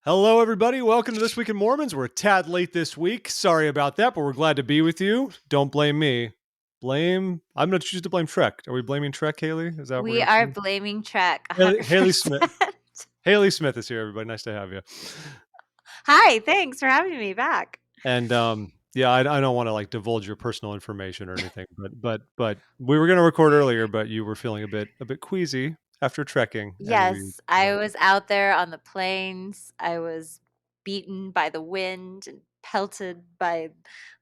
Hello, everybody. Welcome to This Week in Mormons. We're a tad late this week. Sorry about that, but we're glad to be with you. Don't blame me. I'm going to choose to blame Trek. Are we blaming Trek, Haley? Is that what we're We going are to do? blaming Trek Haley Smith. 100%. Haley Smith is here, everybody. Nice to have you. Hi, thanks for having me back. And yeah, I don't want to like divulge your personal information or anything, but we were going to record earlier, but you were feeling a bit queasy after trekking, and we. Yes, I was out there on the plains. I was beaten by the wind and pelted by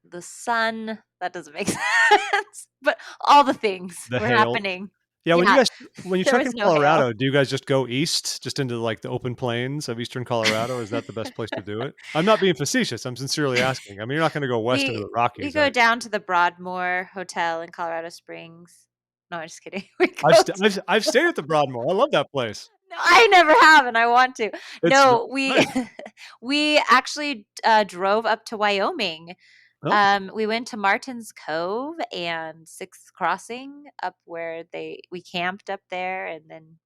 the sun. That doesn't make sense, but all the things The were hail. happening. Yeah, Yeah, when you there trek was in no hail. Colorado, do you guys just go east, just into like the open plains of eastern Colorado? Is that the best place to do it? I'm not being facetious. I'm sincerely asking. I mean, you're not going to go west into We the we Rockies, go are you? down to the Broadmoor Hotel in Colorado Springs. No, I'm just kidding. I've stayed at the Broadmoor. I love that place. No, I never have, and I want to. It's No, we nice. we actually drove up to Wyoming. Oh, We went to Martin's Cove and Sixth Crossing, up where we camped up there, and then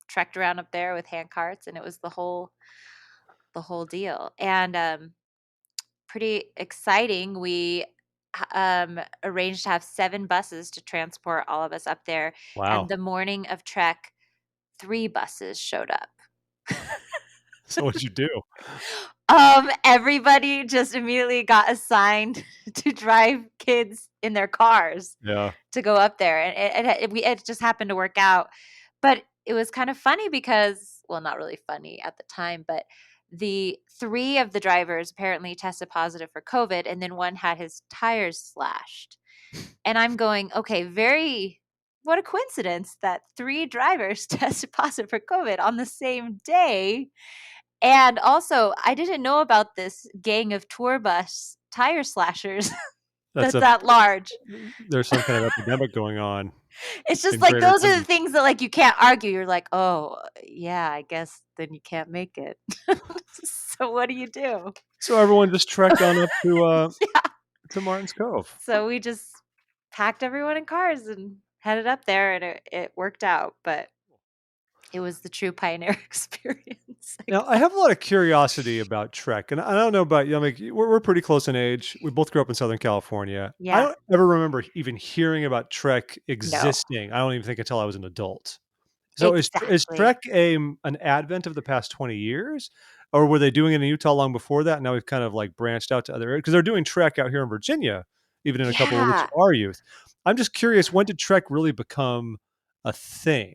trekked around up there with hand carts, and it was the whole deal. And pretty exciting. We arranged to have 7 buses to transport all of us up there, and wow. the morning of trek, 3 buses showed up. So what'd you do? Everybody just immediately got assigned to drive kids in their cars Yeah, to go up there, and it just happened to work out. But it was kind of funny because, well, not really funny at the time, but the 3 of the drivers apparently tested positive for COVID, and then one had his tires slashed. And I'm going, okay, what a coincidence that 3 drivers tested positive for COVID on the same day. And also, I didn't know about this gang of tour bus tire slashers that's that's a that large. there's some kind of epidemic going on It's just in like Greater those are the Denver. things that, like, you can't argue. You're like, "Oh, yeah, I guess then you can't make it." So what do you do? So everyone just trekked on up Yeah. to Martin's Cove. So we just packed everyone in cars and headed up there, and it worked out, but it was the true pioneer experience, I Now, I guess. have a lot of curiosity about Trek, and I don't know about you. I mean, we're pretty close in age. We both grew up in Southern California. I Yeah. don't ever remember even hearing about Trek No. existing. I don't even think until I was an adult. So is Exactly. Trek an advent of the past 20 years, or were they doing it in Utah long before that? Now we've kind of like branched out to other areas because they're doing Trek out here in Virginia, even in a couple of weeks Yeah. of our youth. I'm just curious, when did Trek really become a thing?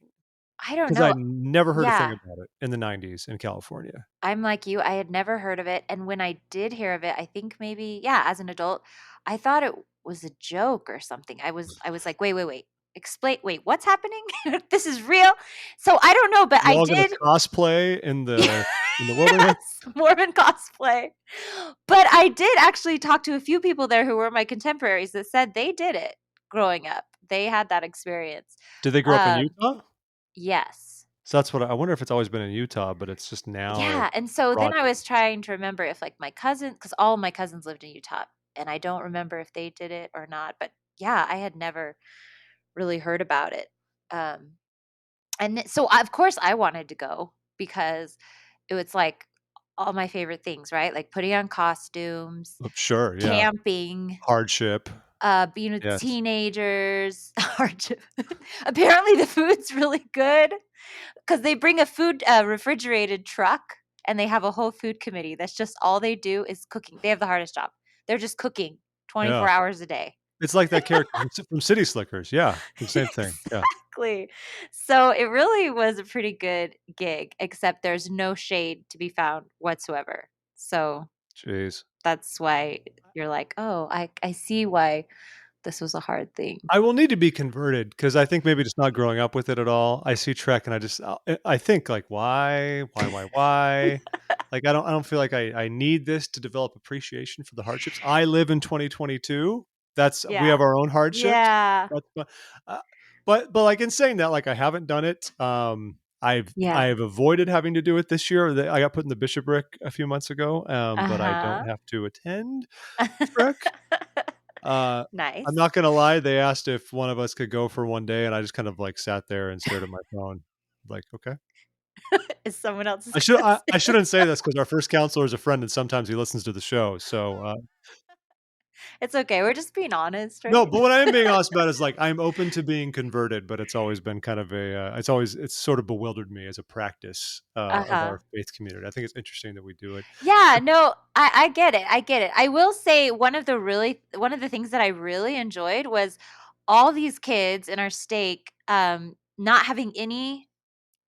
I don't Because I know. never heard a thing Yeah. about it in the 90s in California. I'm like you, I had never heard of it, and when I did hear of it, I think maybe, yeah, as an adult, I thought it was a joke or something. I was like, "Wait, wait, wait. Explain wait, what's happening? This is real?" So I don't know, but You're I all gonna did. cosplay in the wilderness? Yes, Mormon cosplay. But I did actually talk to a few people there who were my contemporaries that said they did it growing up. They had that experience. Did they grow up in Um, Utah? yes. So that's what I wonder if it's always been in Utah, but it's just now Yeah, and so then broad. I was trying to remember if, like, my cousin, because all my cousins lived in Utah, and I don't remember if they did it or not, but yeah, I had never really heard about it. Um, so of course I wanted to go because it was like all my favorite things, right? Like putting on costumes, Sure, yeah. camping, Hardship. being with Yes. teenagers, hardship. Apparently the food's really good. 'Cause they bring a refrigerated truck, and they have a whole food committee that's just all they do is cooking. They have the hardest job. They're just cooking Yeah. 24 hours a day. It's like that character from City Slickers. Yeah, the same thing. Yeah. Exactly. So, it really was a pretty good gig, except there's no shade to be found whatsoever. So, Jeez. that's why you're like, "Oh, I see why this was a hard thing." I will need to be converted because I think maybe just not growing up with it at all. I see Trek and I think like, why? Like, I don't feel like I need this to develop appreciation for the hardships. I live in 2022. We Yeah. have our own hardships. Yeah. That's uh, but like in saying that, like I haven't done it. Yeah. I've avoided having to do it this year. I got put in the bishopric a few months ago, but I don't Uh-huh. have to attend Trek. Uh, I'm Nice. not gonna lie, they asked if one of us could go for one day, and I just kind of, like, sat there and stared at my phone, like, "Okay." is someone else's I should I concern. shouldn't say this because our first counselor is a friend, and sometimes he listens to the show, so, It's okay. We're just being honest, no, right? but what I am being honest about is, like, I'm open to being converted, but it's always been kind of it's sort of bewildered me as a practice, of Uh-huh. our faith community. I think it's interesting that we do it. Yeah, no, I get it, I get it. I will say one of the things that I really enjoyed was all these kids in our stake, not having any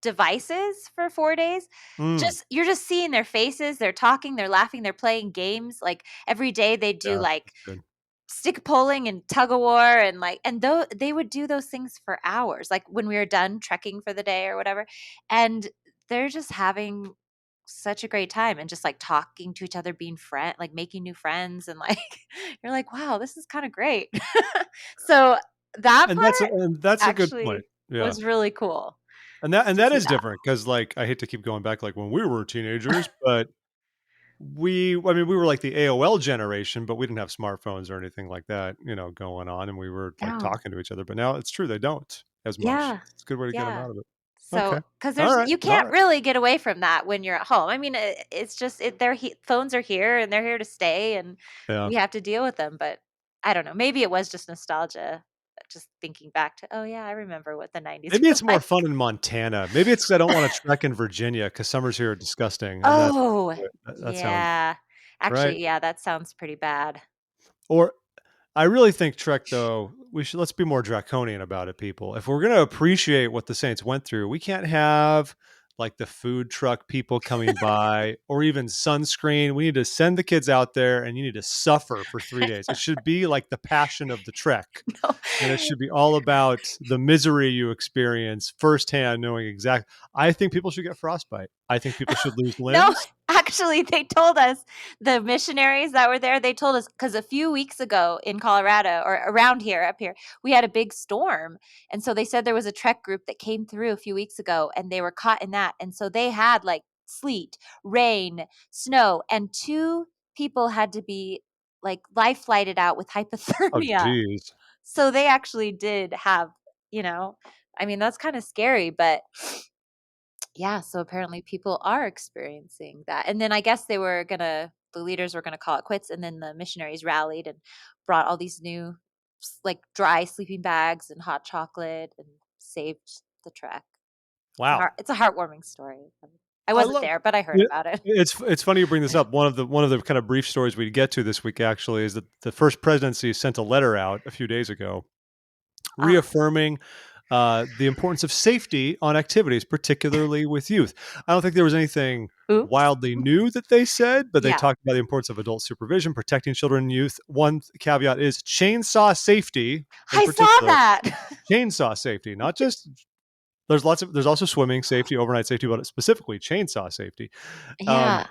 devices for 4 days. Mm, Just you're just seeing their faces, they're talking, they're laughing, they're playing games, like, every day they do, yeah, like, that's good. stick pulling and tug of war and, like and though they would do those things for hours, like, when we were done trekking for the day or whatever, and they're just having such a great time and just, like, talking to each other, being friend like, making new friends and, like, you're like, "Wow, this is kinda great." So, that part And that's a good point. actually Yeah. was really cool And to that see is that. different because, like, I hate to keep going back, like, when we were teenagers, but we were like the AOL generation, but we didn't have smartphones or anything like that, going on, and we were, like, No. talking to each other, but now it's true, they don't as much. Yeah. It's a good way to get them Yeah. out of it. So, Okay. because there's Alright, you can't alright. really get away from that when you're at home. I mean, it's just their phones are here and they're here to stay, and Yeah. we have to deal with them. But I don't know. Maybe it was just nostalgia, just thinking back to, oh yeah, I remember what the '90s Maybe were it's more like. fun in Montana. Maybe it's 'cause I don't wanna trek in Virginia because summers here are disgusting, and that's Oh that sounds yeah, right? actually, yeah, that sounds pretty bad. Or I really think Trek, though, let's be more draconian about it, people. If we're gonna appreciate what the Saints went through, we can't have like the food truck people coming by or even sunscreen. We need to send the kids out there and you need to suffer for 3 days. It should be like the passion of the Trek. No. And it should be all about the misery you experience firsthand, knowing exactly. I think people should get frostbite. I think people should lose No, limbs. actually, they told us the missionaries that were there, they told us because a few weeks ago in Colorado or around here, up here, we had a big storm. And so they said there was a trek group that came through a few weeks ago and they were caught in that. And so they had like sleet, rain, snow, and two people had to be like life flighted out with Oh, hypothermia. geez. So they actually did have, you know, I mean, that's kind of scary, but yeah, so apparently people are experiencing that. And then I guess the leaders were gonna call it quits, and then the missionaries rallied and brought all these new like dry sleeping bags and hot chocolate and saved the trek. Wow. It's a heartwarming story. I I wasn't love there, but I heard yeah, about it. it's funny you bring this up. One of the kind of brief stories we get to this week actually is that the First Presidency sent a letter out a few days ago Ah, reaffirming, the importance of safety on activities, particularly with youth. I don't think there was anything oops. wildly new that they said, but they Yeah. talked about the importance of adult supervision, protecting children and youth. One caveat is chainsaw safety in I saw particular. that. Chainsaw safety, not just there's also swimming safety, overnight safety, but specifically chainsaw safety. Um, Yeah.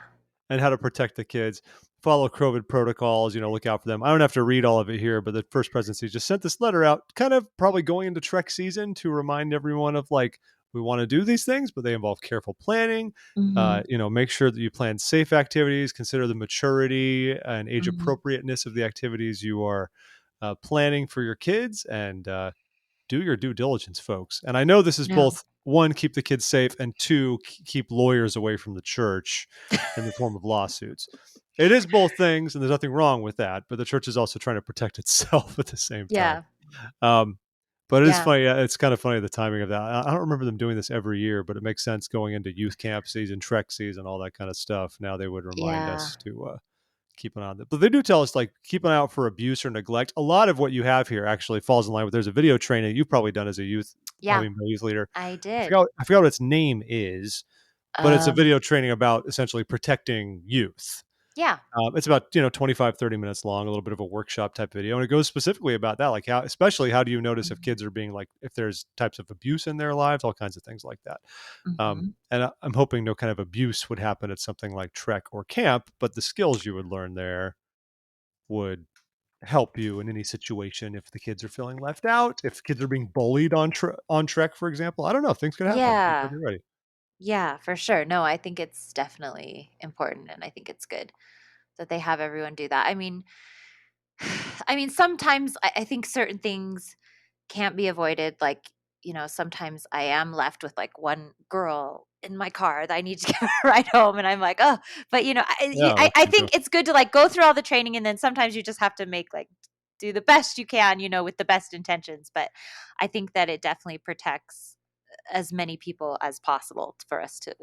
and how to protect the kids. Follow COVID protocols, look out for them. I don't have to read all of it here, but the First Presidency just sent this letter out, kind of probably going into Trek season to remind everyone of like, we want to do these things, but they involve careful planning. Mhm. Make sure that you plan safe activities, consider the maturity and age Mhm. appropriateness of the activities you are planning for your kids, and do your due diligence, folks. And I know this is No. both one, keep the kids safe, and two, keep lawyers away from the church in the form of lawsuits. It is both things, and there's nothing wrong with that. But the church is also trying to protect itself at the same time. Yeah. Um, but it is Yeah. funny. It's kind of funny the timing of that. I don't remember them doing this every year, but it makes sense going into youth camp season, Trek season, all that kind of stuff. Now they would remind Yeah. us to keep an eye on that. But they do tell us like keep an eye out for abuse or neglect. A lot of what you have here actually falls in line with. There's a video training you've probably done as a youth, Yeah. youth leader. I I did. forgot I forgot what its name is, but it's a Um, video training about essentially protecting youth. yeah. It's about 25-30 minutes long, a little bit of a workshop type video, and it goes specifically about that, like how do you notice if Mhm. kids are being like if there's types of abuse in their lives, all kinds of things like that. Mhm. I'm hoping no kind of abuse would happen at something like Trek or camp, but the skills you would learn there would help you in any situation if the kids are feeling left out, if kids are being bullied on Trek, for example. I don't know. Things could happen. You gotta Yeah. be ready. Yeah, for sure. No, I think it's definitely important and I think it's good that they have everyone do that. I mean, sometimes I think certain things can't be avoided. Like, sometimes I am left with like one girl in my car that I need to give her a ride home, and I'm like, "Oh," but, Yeah, I lucky you. think it's good to, like, go through all the training, and then sometimes you just have to make, like, do the best you can, with the best intentions, but I think that it definitely protects as many people as possible for us to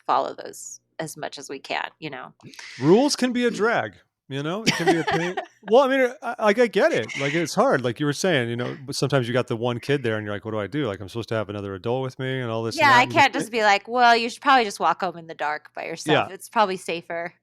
follow those as much as we can, you know? Rules can be a drag, it can be a pain. Well, I mean, I get it. Like, it's hard, like you were saying, but sometimes you got the one kid there and you're like, "What do I do?" Like, I'm supposed to have another adult with me and all this and Yeah, that, I and just can't just be like, "Well, you should probably just walk home in the dark by yourself. yeah, It's probably safer."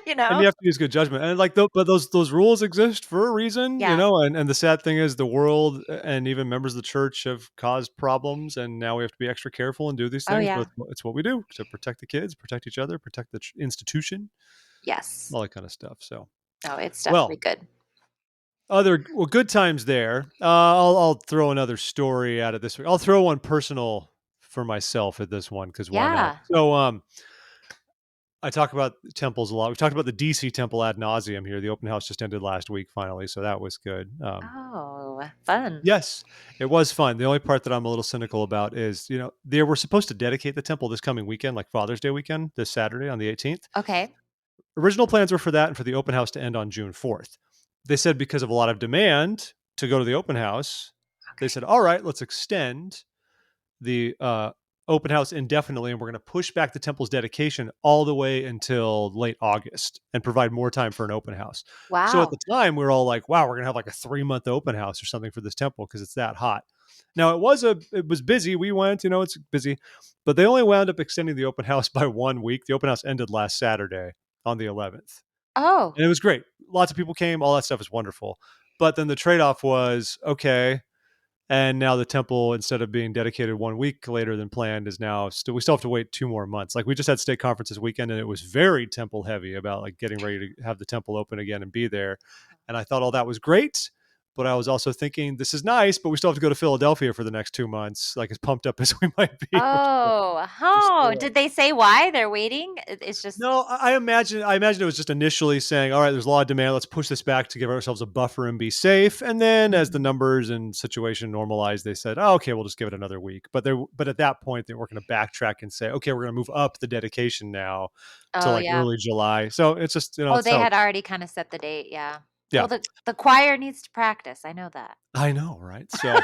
You and know? you have to use good judgment, and, like, but those rules exist for a reason, Yeah. and the sad thing is the world and even members of the church have caused problems, and now we have to be extra careful and do these Oh, things, but yeah. it's what we do to protect the kids, protect each other, protect the institution, Yes. all that kinda stuff, so No, it's well, definitely good. good times there. I'll throw another story at it this week. I'll throw one personal for myself at this one because why not? Yeah. So, I talk about temples a lot. We've talked about the DC temple ad nauseum here. The open house just ended last week, finally, so that was good. Oh, fun. Yes, it was fun. The only part that I'm a little cynical about is, they were supposed to dedicate the temple this coming weekend, like Father's Day weekend, this Saturday on the 18th. Okay. Original plans were for that and for the open house to end on June 4th. They said because of a lot of demand to go to the open house, they Okay. said, all right, let's extend the open house indefinitely, and we're going to push back the temple's dedication all the way until late August and provide more time for an open house. So at Wow. the time, we were all like, wow, we're going to have like a 3 month open house or something for this temple because it's that hot. Now it was busy. We went, it's busy, but they only wound up extending the open house by 1 week. The open house ended last Saturday on the 11th. Oh. And it was great. Lots of people came. All that stuff is wonderful. But then the trade off was okay. And now the temple, instead of being dedicated 1 week later than planned, is now we still have to wait 2 more months. Like we just had stake conference this weekend, and it was very temple heavy about like getting ready to have the temple open again and be there. And I thought all that was great, but I was also thinking this is nice, but we still have to go to Philadelphia for the next 2 months. Like as pumped up as we might be, Oh. just Oh, did they say why they're waiting? It's just no, I imagine it was just initially saying, all right, there's a lot of demand. Let's push this back to give ourselves a buffer and be safe. And then as the Mhm. numbers and situation normalized, they said, oh, okay, we'll just give it another week. But at that point, they were going to backtrack and say, okay, we're going to move up the dedication now to Oh, like yeah. early July. So it's just, Oh, it's they how, had already kinda set the date, yeah. yeah, Well, the choir needs to practice, I know that. I know, right? So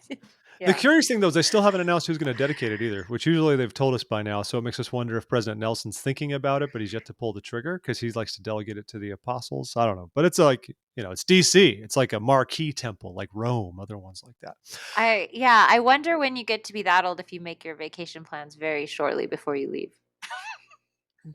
the Yeah. curious thing though is they still haven't announced who's going to dedicate it either, which usually they've told us by now. So it makes us wonder if President Nelson's thinking about it, but he's yet to pull the trigger because he likes to delegate it to the apostles. I don't know, but it's like it's DC. It's like a marquee temple, like Rome, other ones like that. I wonder when you get to be that old if you make your vacation plans very shortly before you leave. I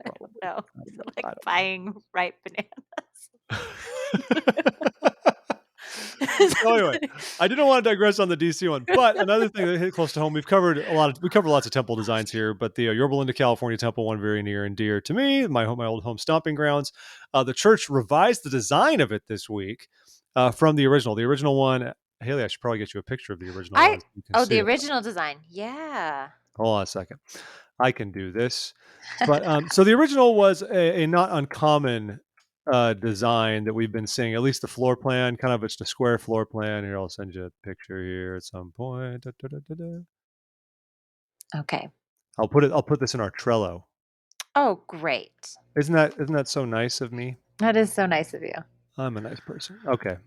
don't Probably, know. I don't Is know. it like I buying ripe bananas? don't know. So anyway, I didn't want to digress on the DC one, but another thing that hit close to home, we covered lots of temple designs here, but the Yorba Linda California Temple, one very near and dear to me, my old home stomping grounds. The church revised the design of it this week from the original. The original one, Haley, I should probably get you a picture of the original I one so you can Oh, see the it. original design. Yeah. Hold on a second. I can do this. But so the original was a not uncommon design that we've been seeing, at least the floor plan, kind of it's the square floor plan. Here, I'll send you a picture here at some point. Da, da, da, da, da. Okay. I'll put this in our Trello. Oh, great. Isn't that so nice of me? That is so nice of you. I'm a nice person. Okay.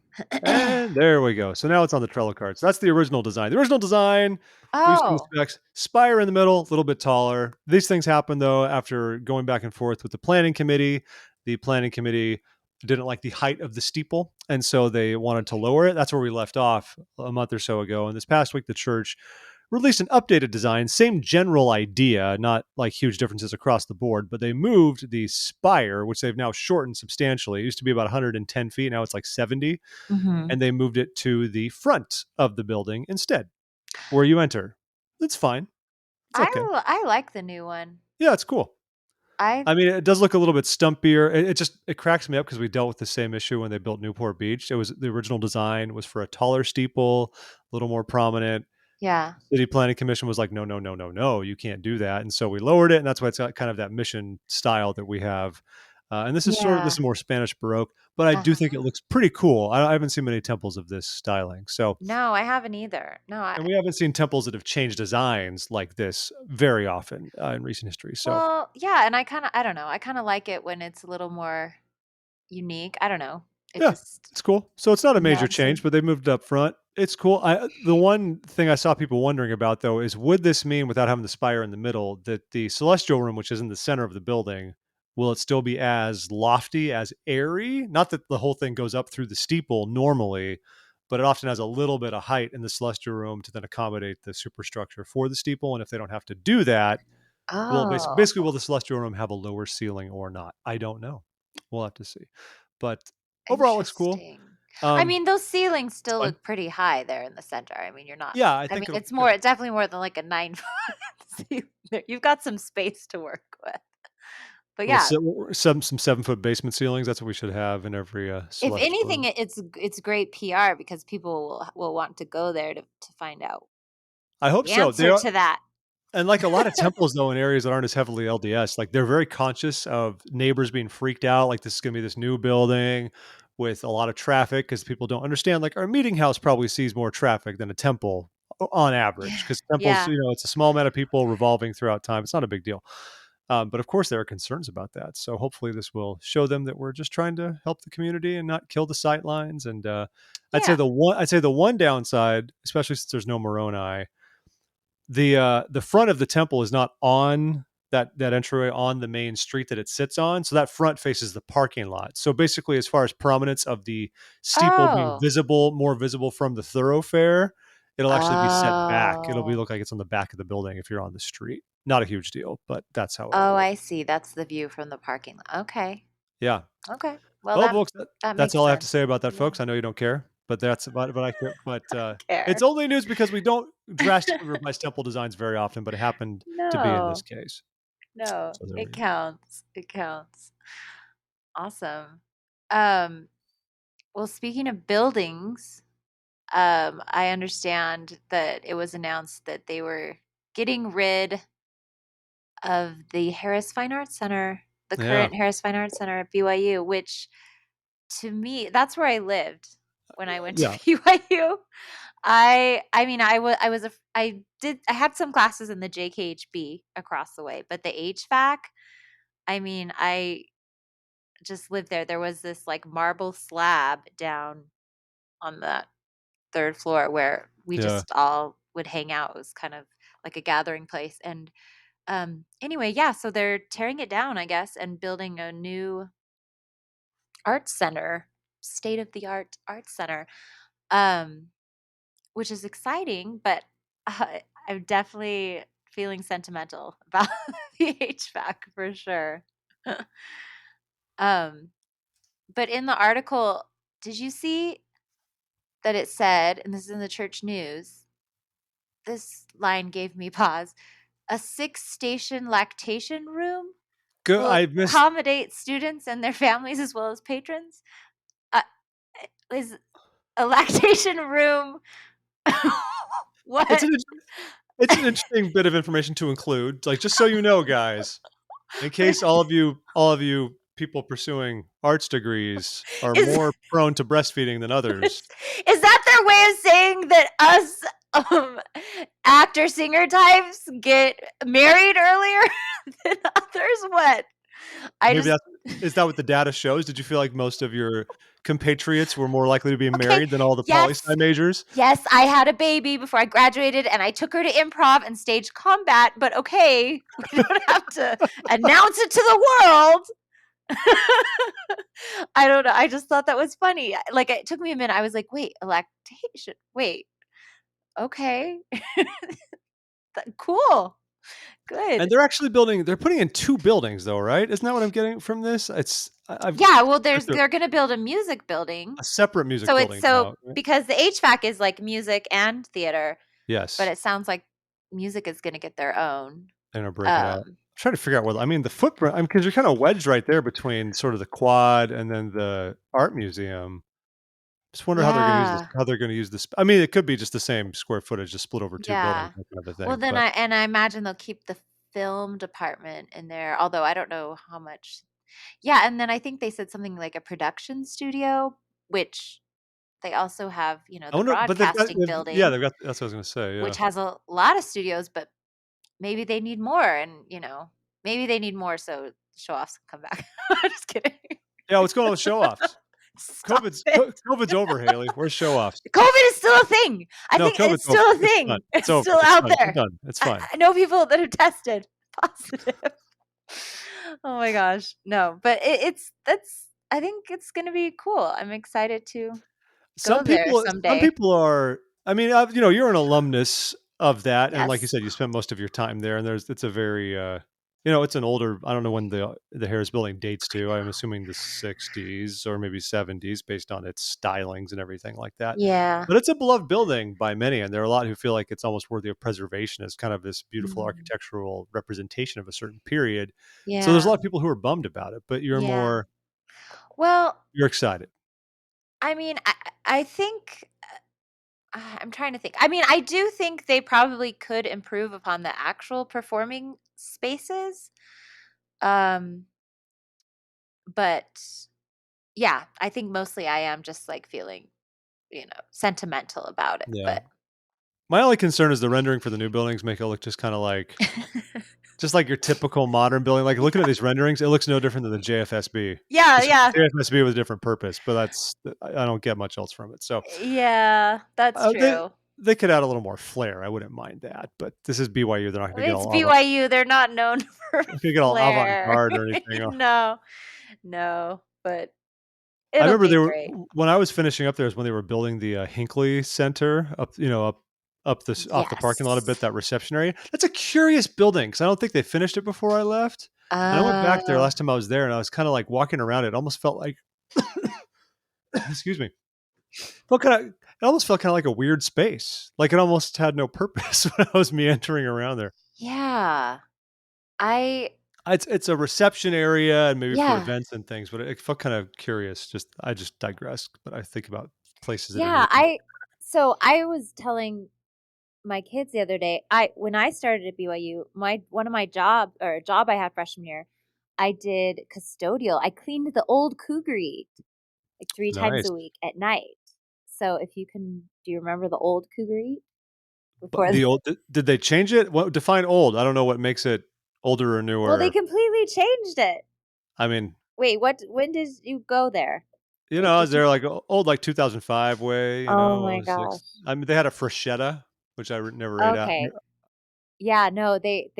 And there we go. So now it's on the Trello cards. That's the original design. The original design, we've seen the Oh. specs. Spire in the middle, a little bit taller. These things happen though after going back and forth with the planning committee. The planning committee didn't like the height of the steeple, and so they wanted to lower it. That's where we left off a month or so ago. And this past week, the church released an updated design, same general idea, not like huge differences across the board, but they moved the spire, which they've now shortened substantially. It used to be about 110 feet, now it's like 70, Mhm. and they moved it to the front of the building instead, where you enter. It's fine. It's okay. I like the new one. Yeah, it's cool. I I mean, it does look a little bit stumpier. It cracks me up because we dealt with the same issue when they built Newport Beach. It was the original design was for a taller steeple, a little more prominent. Yeah. City Planning Commission was like, no, no, no, no, no, you can't do that. And so we lowered it. And that's why it's got kind of that mission style that we have. And this Yeah. is more Spanish Baroque, but I do think it Uh-huh. looks pretty cool. I haven't seen many temples of this styling. So, No, I haven't either. No, and we haven't seen temples that have changed designs like this very often in recent history. So, well, yeah, and I don't know. I kind of like it when it's a little more unique. I don't know. It yeah, just it's cool. So it's not a major nubs change, and but they moved it up front. It's cool. The one thing I saw people wondering about though is would this mean without having the spire in the middle that the celestial room, which is in the center of the building, will it still be as lofty, as airy? Not that the whole thing goes up through the steeple normally, but it often has a little bit of height in the celestial room to then accommodate the superstructure for the steeple. And if they don't have to do that, oh, basically will the celestial room have a lower ceiling or not? I don't know. We'll have to see. But overall, it looks cool. interesting. I Um, mean, those ceilings it's still fun. look pretty high there in the center. I mean, you're not. Yeah, I I think mean, it'll it's be good. more, definitely more than like a 9 foot ceiling there. You've got some space to work with. But Little yeah, some 7-foot basement ceilings. That's what we should have in every if celestial anything, room. it's great PR because people will want to go there to find out I hope the so. They answer are, to that. and like a lot of temples though in areas that aren't as heavily LDS, like they're very conscious of neighbors being freaked out. Like this is gonna be this new building with a lot of traffic because people don't understand. Like our meeting house probably sees more traffic than a temple on average Yeah. because temples, Yeah. it's a small amount of people revolving throughout time. It's not a big deal. But of course, there are concerns about that. So hopefully, this will show them that we're just trying to help the community and not kill the sight lines. And Yeah. I'd say the one downside, especially since there's no Moroni, the front of the temple is not on that entryway on the main street that it sits on. So that front faces the parking lot. So basically, as far as prominence of the steeple being Oh. visible, more visible from the thoroughfare, it'll actually be set back. It'll be Oh. look like it's on the back of the building if you're on the street. Not a huge deal, but that's how it'll Oh, look. I see. That's the view from the parking lot. Okay. Yeah. Okay. Well, Well, folks, that that's makes all I have to say sense. about that, Yeah. folks. I know you don't care, but that's about what I care. But it's Care. only news because we don't drastically revise temple designs very often, but it happened to be in this No. case. No. So there we It go. counts. It counts. Awesome. Um, well, speaking of buildings, I understand that it was announced that they were getting rid of the Harris Fine Arts Center, the Yeah. current Harris Fine Arts Center at BYU, which to me, that's where I lived when I went to Yeah. BYU. I mean, I had some classes in the JKHB across the way, but the HVAC, I mean, I just lived there. There was this like marble slab down on the third floor where we Yeah. just all would hang out. It was kind of like a gathering place. And anyway, yeah, so they're tearing it down, I guess, and building a new arts center, state of the art center. Um, which is exciting, but I'm definitely feeling sentimental about the HVAC for sure. um, but in the article, did you see that it said, and this is in the church news, this line gave me pause, a 6-station lactation room Good. will I missed. accommodate students and their families as well as patrons. Uh, is a lactation room It's what? an it's an interesting bit of information to include. Like just so you know, guys, in case all of you people pursuing arts degrees are is more prone to breastfeeding than others. is that their way of saying that us um, actor singer types get married earlier than others? What? I Maybe just that's is that what the data shows? Did you feel like most of your compatriots were more likely to be okay. married than all the poli sci Yes, majors? yes. I had a baby before I graduated, and I took her to improv and stage combat. But okay, we don't have to announce it to the world. I don't know. I just thought that was funny. Like it took me a minute. I was like, wait, a lactation. Wait, okay, cool. And Good. they're putting in 2 buildings though, right? Isn't that what I'm getting from this? I've Yeah, well, heard they're they're gonna build a music building. a separate music So it's building so now, right? because the HVAC is like music and theater, but Yes, it sounds like music is gonna get their own. and are breaking out. Um, Trying to figure out what I mean, the footprint, I mean, because 'cause you're kinda wedged right there between sort of the quad and then the art museum. Just wonder yeah, how they're gonna use this. I mean, it could be just the same square footage, just split over 2 buildings, yeah. that kind of a Well, thing, then but I imagine they'll keep the film department in there, although I don't know how much. Yeah, and then I think they said something like a production studio, which they also have, I the wonder, but they've got, broadcasting yeah, building, they've got. That's what I was gonna say. Yeah. which has a lot of studios, but maybe they need more, and, maybe they need more so show-offs can come back. I'm just kidding. Yeah, what's going on with show offs? Stop it. COVID's over, Haley. Where's show offs? COVID is still a thing. I No, think COVID's it's over. still a It's done. thing. It's It's over. still It's out done. We're there. done. It's I fine. I know people that have tested positive. Oh my gosh. No, but that's I think it's gonna be cool. I'm excited to go there Some someday. people are. I mean, you're an alumnus of that, and like you Yes. said, you spent most of your time there. And it's a very, it's an older. I don't know when the Harris Building dates to. I'm assuming the '60s or maybe '70s, based on its stylings and everything like that. Yeah. But it's a beloved building by many, and there are a lot who feel like it's almost worthy of preservation as kind of this beautiful Mm. architectural representation of a certain period. So there's a Yeah. lot of people who are bummed about it, but Yeah. Well, you're excited. I mean, I think I'm trying to think. I mean, I do think they probably could improve upon the actual performing spaces. Um, but yeah, I think mostly I am just like feeling, sentimental about it. Yeah. But My only concern is the rendering for the new buildings make it look just like your typical modern building. Like looking at these renderings, it looks no different than the JFSB. yeah, It's just yeah. JFSB with a different purpose, but I don't get much else from it. So Yeah, that's uh, they true. they could add a little more flair. I wouldn't mind that, but this is BYU. They're not going to get It's all BYU. They're not known for avant flair. garde or anything. No, no, but I it'll remember be they were great. when I was finishing up there is when they were building the Hinckley Center up this off the parking lot a Yes. bit, that reception area. That's a curious building because I don't think they finished it before I left. And I went back there Oh, last time I was there, and I was kind of like walking around. It almost felt like, excuse me, it almost felt kind of like a weird space. Like it almost had no purpose when I was meandering around there. yeah. I It's a reception area and maybe for yeah. events and things, but it felt kind of curious. I just digress, but I think about places that are Yeah, near me. I was telling my kids the other day, I when I started at BYU, my one of my job I had freshman year, I did custodial. I cleaned the old Cougaree like 3 times Nice. a week at night. So if you can do you remember the old Cougaree But before the old did they change it? What define old? I don't know what makes it older or Well, they newer. completely changed it. I mean, Wait, when did you go there? is Did you there like old like 2005 way, Oh my 06. gosh. I mean, they had a Freshetta, which never ate at. Okay. Yeah, no, they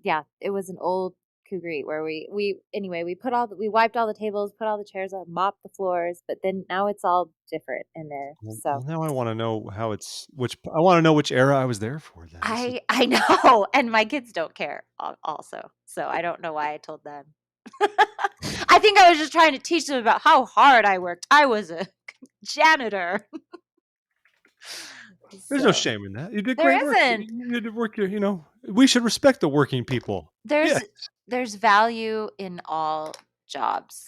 yeah, it was an old Cougaree where we anyway, we wiped all the tables, put all the chairs up, mopped the floors, but then now it's all different in there. Well, So, now I want to know I want to know which era I was there for. Then this is I know, and my kids don't care also. So I don't know why I told them. I think I was just trying to teach them about how hard I worked. I was a janitor. there's no So, shame in that. You did there great work. isn't. You did work. We should respect the working people. Yeah, There's there's value in all jobs.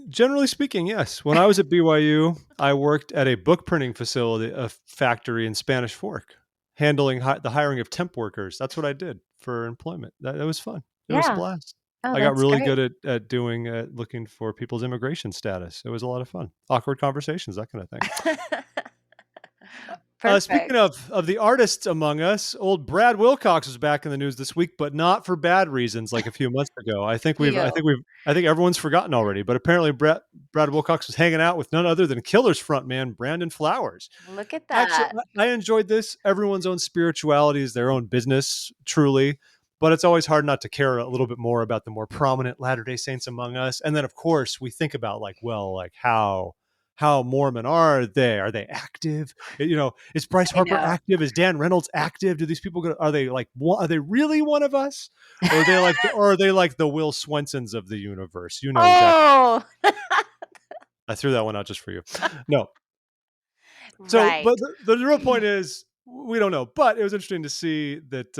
generally speaking, yes. When I was at BYU, I worked at a book printing facility, a factory in Spanish Fork, handling the hiring of temp workers. That's what I did for employment. That was fun. It was a Yeah. blast. Oh, I got that's really great. good at doing looking for people's immigration status. It was a lot of fun. Awkward conversations, that kind of thing. Speaking Perfect. of the artists among us, old Brad Wilcox was back in the news this week, but not for bad reasons like a few months ago. Cute. I think everyone's forgotten already. But apparently, Brad Wilcox was hanging out with none other than Killer's frontman Brandon Flowers. Look at Actually, that. I enjoyed this. Everyone's own spirituality is their own business, truly. But it's always hard not to care a little bit more about the more prominent Latter Day Saints among us. And then, of course, we think about like how Mormon are they? Are they active? Is Bryce I Harper know. active? Is Dan Reynolds active? Do these people are they are they really one of us, or are they like the Will Swensons of the universe? You know exactly. Oh, I threw that one out just for you. No, so, but right. the real point is we don't know. But it was interesting to see that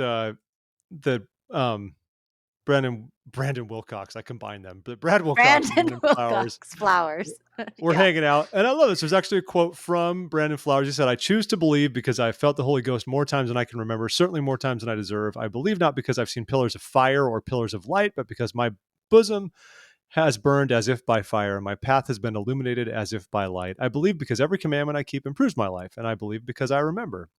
Brandon Wilcox. I combined them, but Brad Wilcox and Brandon Brandon Flowers Wilcox Flowers. were Yeah. hanging out, and I love this. There's actually a quote from Brandon Flowers. He said, "I choose to believe because I felt the Holy Ghost more times than I can remember, certainly more times than I deserve. I believe not because I've seen pillars of fire or pillars of light, but because my bosom has burned as if by fire, and my path has been illuminated as if by light. I believe because every commandment I keep improves my life, and I believe because I remember.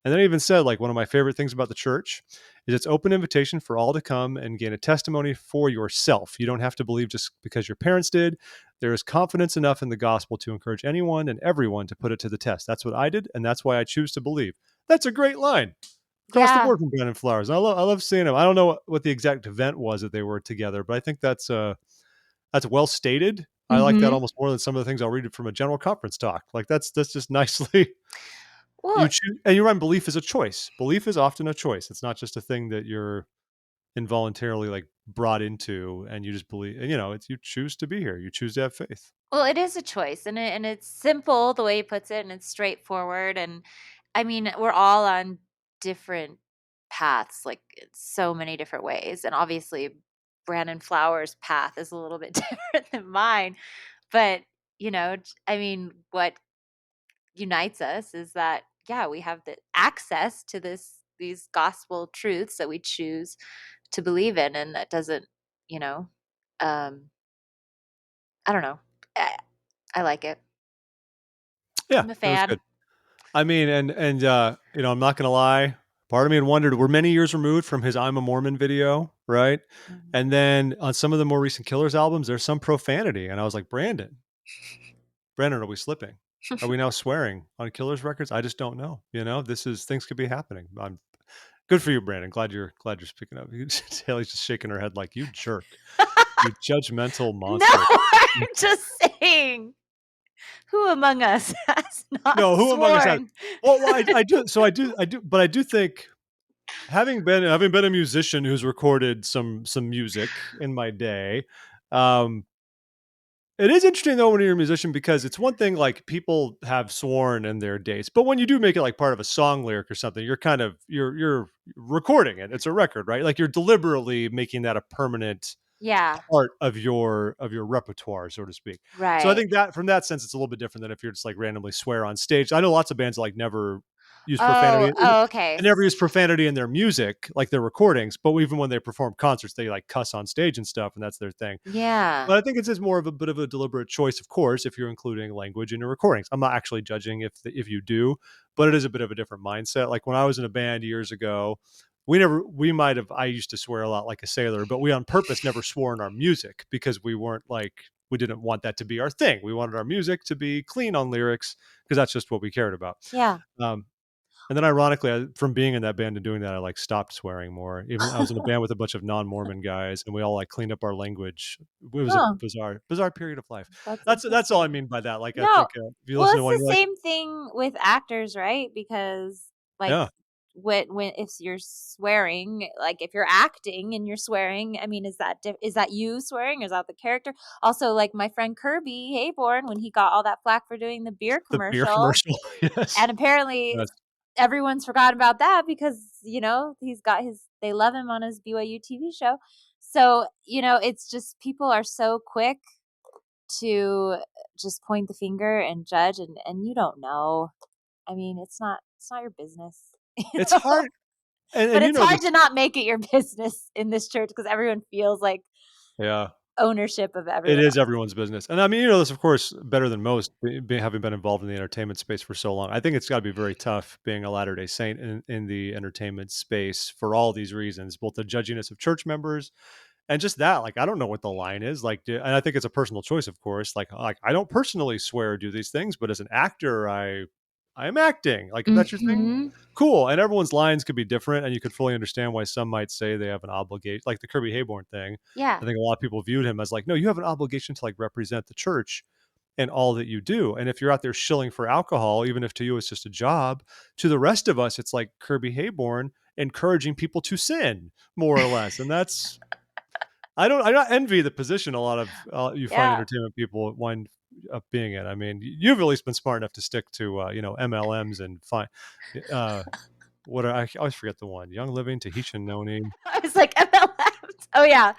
And then I even said, like, one of my favorite things about the church is its open invitation for all to come and gain a testimony for yourself. You don't have to believe just because your parents did. There is confidence enough in the gospel to encourage anyone and everyone to put it to the test. That's what I did, and that's why I choose to believe. That's a great line across the Yeah. board from Brandon Flowers. I love seeing him. I don't know what the exact event was that they were together, but I think that's well stated. I like that Mhm. almost more than some of the things I'll read from a general conference talk. Like that's just nicely you Well, choose, and you're right. Belief is a choice. Belief is often a choice. It's not just a thing that you're involuntarily like brought into, and you just believe. And it's you choose to be here. You choose to have faith. it is a choice, and it's simple the way he puts it, and it's straightforward, and I mean, we're all on different paths, like, in so many different ways, and obviously, Brandon Flowers' path is a little bit different than mine, but, I mean, what unites us is that, yeah, we have the access to these gospel truths that we choose to believe in, and that doesn't, you know, um, I don't know. I like it. Yeah, I'm a it was good. fan. I mean, and I'm not gonna lie. Part of me had wondered, we're many years removed from his "I'm a Mormon" video, right? Mhm. And then on some of the more recent Killers albums, there's some profanity, and I was like, Brandon, are we slipping? Are we now swearing on Killers records? I just don't know. This is things could be happening. I'm good for you, Brandon. Glad you're speaking up. Haley's just shaking her head like, you jerk, you judgmental No, monster. I'm just saying, who among us has not No, who among us has? sworn? Well, I do. So I do, but I do think having been a musician who's recorded some music in my day, um, it is interesting though when you're a musician because it's one thing like people have sworn in their dates, but when you do make it like part of a song lyric or something, you're recording it. It's a record, right? Like you're deliberately making that a permanent Yeah, part of your repertoire, so to speak. So I right. think that from that sense, it's a little bit different than if you're just like randomly swear on stage. I know lots of bands that, like never use profanity Oh, okay. and never use profanity in their music, like their recordings, but even when they perform concerts, they like cuss on stage and stuff, and that's their thing. Yeah. But I think it's just more of a bit of a deliberate choice, of course, if you're including language in your recordings. I'm not actually judging if you do, but it is a bit of a different mindset. Like when I was in a band years ago, we might have, I used to swear a lot like a sailor, but we on purpose never swore in our music because we didn't want that to be our thing. We wanted our music to be clean on lyrics because that's just what we cared about. Yeah. Um, and then ironically, from being in that band and doing that, I like stopped swearing more. Even I was in a band with a bunch of non-Mormon guys, and we all like cleaned up our language. It was a Huh, bizarre period of life. that's That's all I interesting. mean by that. Like I No. think if you Well, listen to it's one, the you're like, same thing with actors, right? Because, like, yeah, when if you're swearing, like, if you're acting and you're swearing, I mean, is that you swearing, or is that the character? Also, like, my friend Kirby Hayborn, when he got all that flack for doing the beer the beer commercial, commercial. Yes, and apparently yes, everyone's forgotten about that because, he's got his they love him on his BYU TV show. So, it's just people are so quick to just point the finger and judge, and you don't know. I mean, it's not your business, you it's know? hard, and But you it's know hard this, to not make it your business in this church because everyone feels like yeah. ownership of It everyone is else. everyone's business, and I mean, this, of course, better than most, having been involved in the entertainment space for so long. I think it's got to be very tough being a Latter Day Saint in the entertainment space for all these reasons, both the judginess of church members and just that. Like, I don't know what the line is. Like, and I think it's a personal choice, of course. Like I don't personally swear or do these things, but as an actor, I am acting. Like, if that's your thing, Mhm. cool. And everyone's lines could be different, and you could fully understand why some might say they have an obligation, like the Kirby Hayborn thing. Yeah. I think a lot of people viewed him as like, no, you have an obligation to like represent the church and all that you do. And if you're out there shilling for alcohol, even if to you it's just a job, to the rest of us, it's like Kirby Hayborn encouraging people to sin, more or less. And that's I don't envy the position a lot of you find Yeah. entertainment people wind up being in. I mean, you've at least been smart enough to stick to MLMs and find uh, I always forget the one, Young Living, Tahitian Noni. I was like, MLMs. Oh, yeah.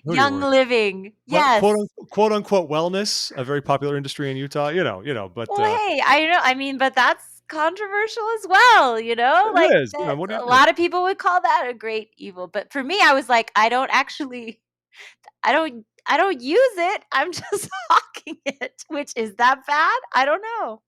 Who do you Young work? Living. Well, Yes. quote unquote wellness, a very popular industry in Utah. But Well, hey, I know. I mean, but that's controversial as well, like, it is. that What do you a do? lot of people would call that a great evil. But for me, I was like, I don't actually. I don't use it. I'm just hawking it, which is that bad? I don't know.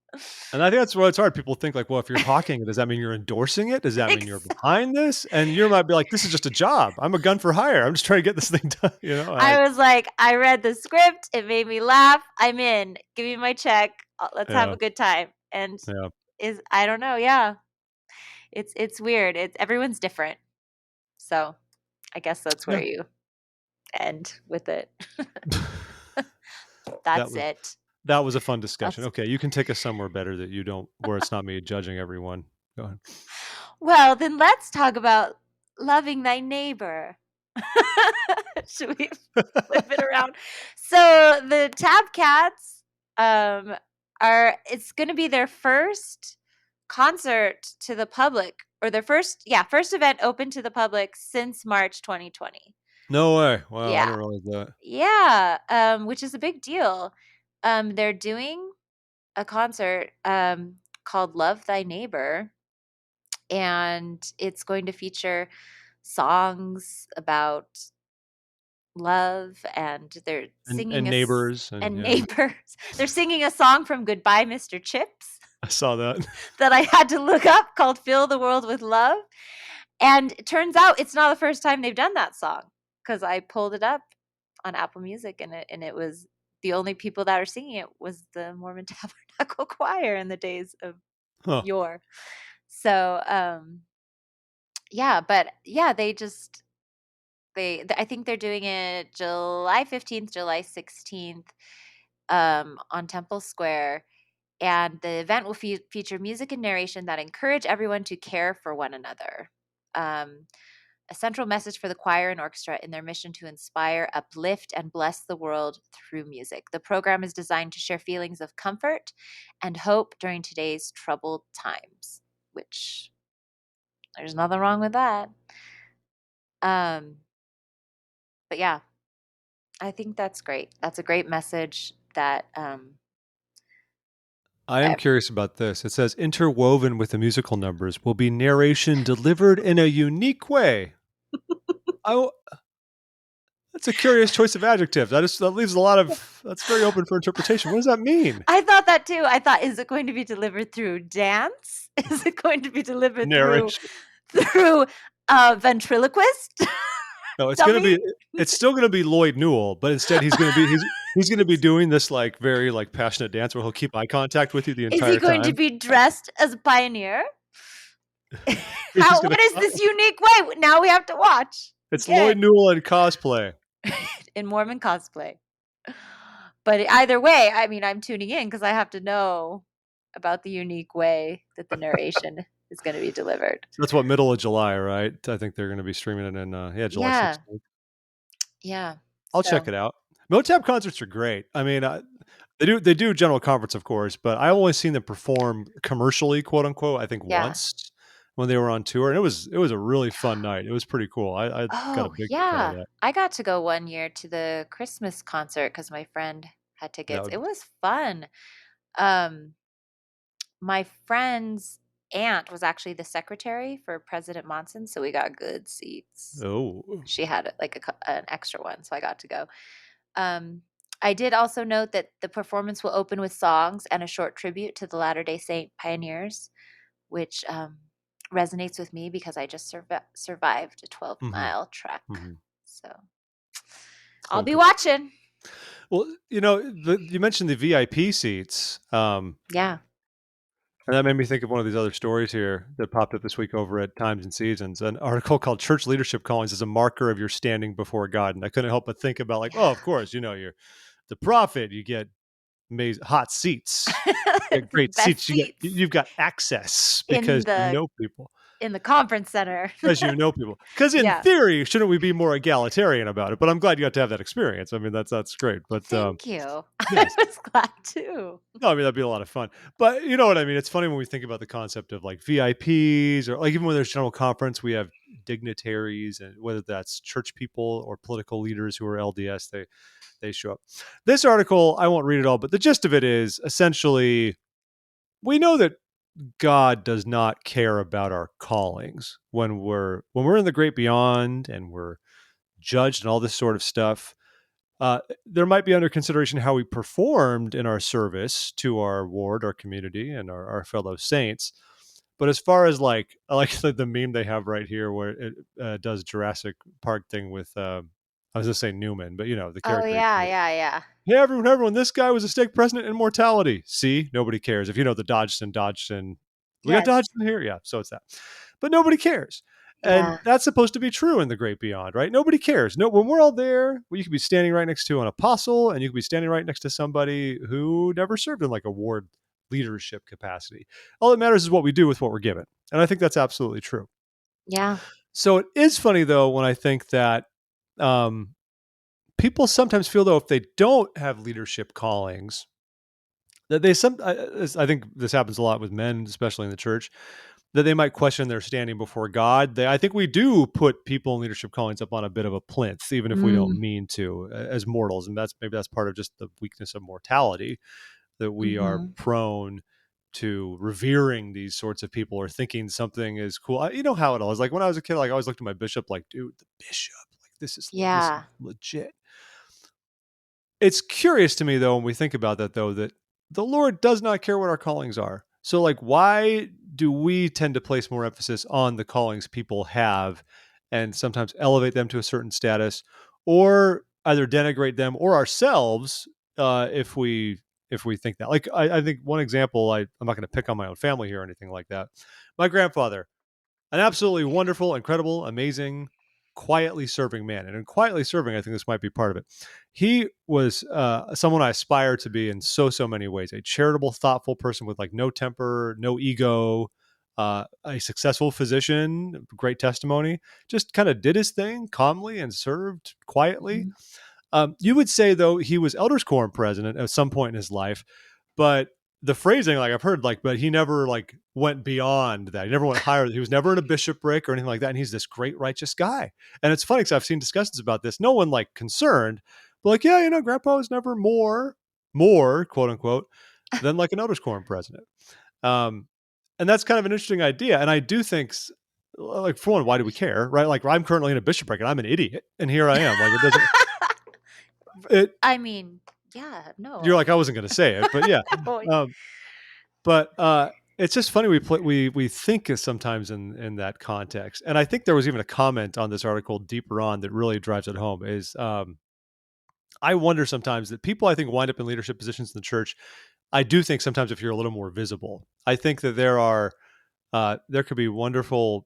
And I think that's why it's hard. People think like, well, if you're hawking it, does that mean you're endorsing it? Does that mean you're Ex- behind this? And you might be like, this is just a job. I'm a gun for hire. I'm just trying to get this thing done. I was like, I read the script. It made me laugh. I'm in. Give me my check. Let's have Yeah, a good time. And yeah, is I don't know. Yeah, it's weird. It's everyone's different. So I guess that's where yeah. you end with it. that That's was it. that was a fun discussion. That's Okay, you can take us somewhere better that you don't, where it's not me judging everyone. Go ahead. well. Then let's talk about loving thy neighbor. Should we flip it around? So the Tab Cats um, are. It's going to be their first concert to the public, or their first event open to the public since March 2020. No way. Wow, I Yeah, didn't realize that. yeah, which is a big deal. They're doing a concert called "Love Thy Neighbor," and it's going to feature songs about love, and they're And singing neighbors, and and yeah, neighbors. They're singing a song from Goodbye Mr. Chips I saw that. that I had to look up called Fill the World with Love. And it turns out it's not the first time they've done that song, because I pulled it up on Apple Music, and it was the only people that are singing it was the Mormon Tabernacle Choir in the days of Huh. yore. So yeah, but yeah, I think they're doing it July 15th, July 16th, on Temple Square. And the event will feature music and narration that encourage everyone to care for one another. Um, a central message for the choir and orchestra in their mission to inspire, uplift, and bless the world through music. The program is designed to share feelings of comfort and hope during today's troubled times, which there's nothing wrong with that. Um, but yeah, I think that's great. That's a great message that I am ev- curious about this. It says interwoven with the musical numbers will be narration delivered in a unique way. I, that's a curious choice of adjectives. That leaves a lot of, that's very open for interpretation. What does that mean? I thought that too. I thought, is it going to be delivered through dance? Is it going to be delivered through Narration. through ventriloquist No, it's gonna dummy? be, it's still gonna be Lloyd Newell, but instead he's gonna be doing this like very like passionate dance where he'll keep eye contact with you the Is he entire going to time. be dressed as a pioneer? He's How? gonna What is this unique way? Now we have to watch It's Lloyd again Newell in cosplay. in Mormon cosplay. But either way, I mean, I'm tuning in because I have to know about the unique way that the narration is going to be delivered. So that's what, middle of July, right? I think they're gonna be streaming it in yeah, July Yeah, 16th. yeah. I'll check So it out. Motab concerts are great. I mean, they do general conference, of course, but I only seen them perform commercially, quote unquote. I think yeah. once when they were on tour, and it was a really fun night. It was pretty cool. I got a Oh, big kick out of yeah. that. I got to go one year to the Christmas concert because my friend had That tickets. It would, was fun. Um, my friend's aunt was actually the secretary for President Monson, so we got good seats. oh, She had like an extra one, so I got to go. Um, I did also note that the performance will open with songs and a short tribute to the Latter-day Saint pioneers, which resonates with me because I just survived a 12 hmm, mile trek. hmm. So I'll Well, be good. watching. Well, you mentioned the VIP seats, Yeah. and that made me think of one of these other stories here that popped up this week over at Times and Seasons. An article called "Church Leadership Callings as a Marker of Your Standing Before God," and I couldn't help but think about like, oh, of course, you're the prophet. You get amazing hot seats. You get The great best seats. seats You've got access in because you the know people. in the conference center. Because in Yeah. theory, shouldn't we be more egalitarian about it? But I'm glad you got to have that experience. I mean, that's great. But Thank you. I yes, was glad too. no, I mean that'd be a lot of fun. But you know what I mean? It's funny when we think about the concept of like VIPs, or like even when there's general conference, we have dignitaries, and whether that's church people or political leaders who are LDS, they show up. This article, I won't read it all, but the gist of it is essentially we know that God does not care about our callings when we're in the great beyond and we're judged and all this sort of stuff. There might be under consideration how we performed in our service to our ward, our community, and our fellow saints. But as far as like, I like the meme they have right here where it does Jurassic Park thing with, I was going to say Newman, but the Oh character he yeah, played. yeah, yeah. Hey, everyone, this guy was a stake precedent in mortality. See, nobody cares. If you know the Dodgson, we got Yes. Dodgson here. Yeah, so it's that. But nobody cares. And Yeah. that's supposed to be true in the great beyond, right? Nobody cares. No, when we're all there, well, you could be standing right next to an apostle and you could be standing right next to somebody who never served in like a ward leadership capacity. All that matters is what we do with what we're given. And I think that's absolutely true. Yeah. So it is funny, though, when I think that um, people sometimes feel, though, if they don't have leadership callings, that I think this happens a lot with men, especially in the church, that they might question their standing before God. I think we do put people in leadership callings up on a bit of a plinth, even if we don't Mm. mean to, as mortals. And that's part of just the weakness of mortality, that we are Mhm. prone to revering these sorts of people or thinking something is cool. You know how it all is. Like when I was a kid, like I always looked at my bishop, like, dude, the bishop, like this is Yeah. legit. It's curious to me, though, when we think about that, though, that the Lord does not care what our callings are. So, like, why do we tend to place more emphasis on the callings people have and sometimes elevate them to a certain status, or either denigrate them or ourselves if we think that? Like, I think one example, I'm not going to pick on my own family here or anything like that. My grandfather, an absolutely wonderful, incredible, amazing, quietly serving man. And in quietly serving, I think this might be part of it. He was someone I aspire to be in so many ways. A charitable, thoughtful person with like no temper, no ego, a successful physician, great testimony, just kind of did his thing calmly and served quietly. Mhm. You would say, though, he was elders quorum president at some point in his life, but the phrasing, like I've heard, like, but he never like went beyond that. He never went higher. He was never in a bishopric or anything like that. And he's this great righteous guy. And it's funny because I've seen discussions about this. No one like concerned, but like, yeah, Grandpa was never more, quote unquote, than like an elders quorum president. Um, and that's kind of an interesting idea. And I do think, like, for one, why do we care, right? Like, I'm currently in a bishopric and I'm an idiot, and here I am. Like, it doesn't. It I mean, yeah, You're no. like, I wasn't going to say it, but yeah. Oh, Um, but it's just funny we think sometimes in that context, and I think there was even a comment on this article deeper on that really drives it home. Is I wonder sometimes that people I think wind up in leadership positions in the church. I do think sometimes if you're a little more visible, I think that there could be wonderful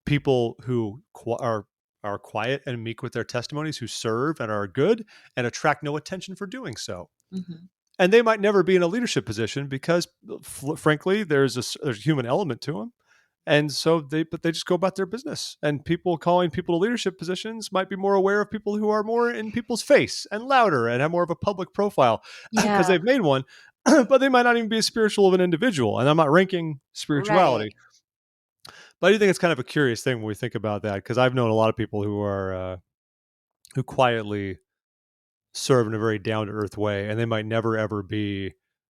people who are quiet and meek with their testimonies, who serve and are good and attract no attention for doing so. Mhm. And they might never be in a leadership position because, frankly, there's a human element to them, and so they just go about their business. And people calling people to leadership positions might be more aware of people who are more in people's face and louder and have more of a public profile because Yeah. they've made one, but they might not even be as spiritual of an individual. And I'm not ranking Right. spirituality, but I do think it's kind of a curious thing when we think about that, because I've known a lot of people who quietly serve in a very down to earth way, and they might never ever be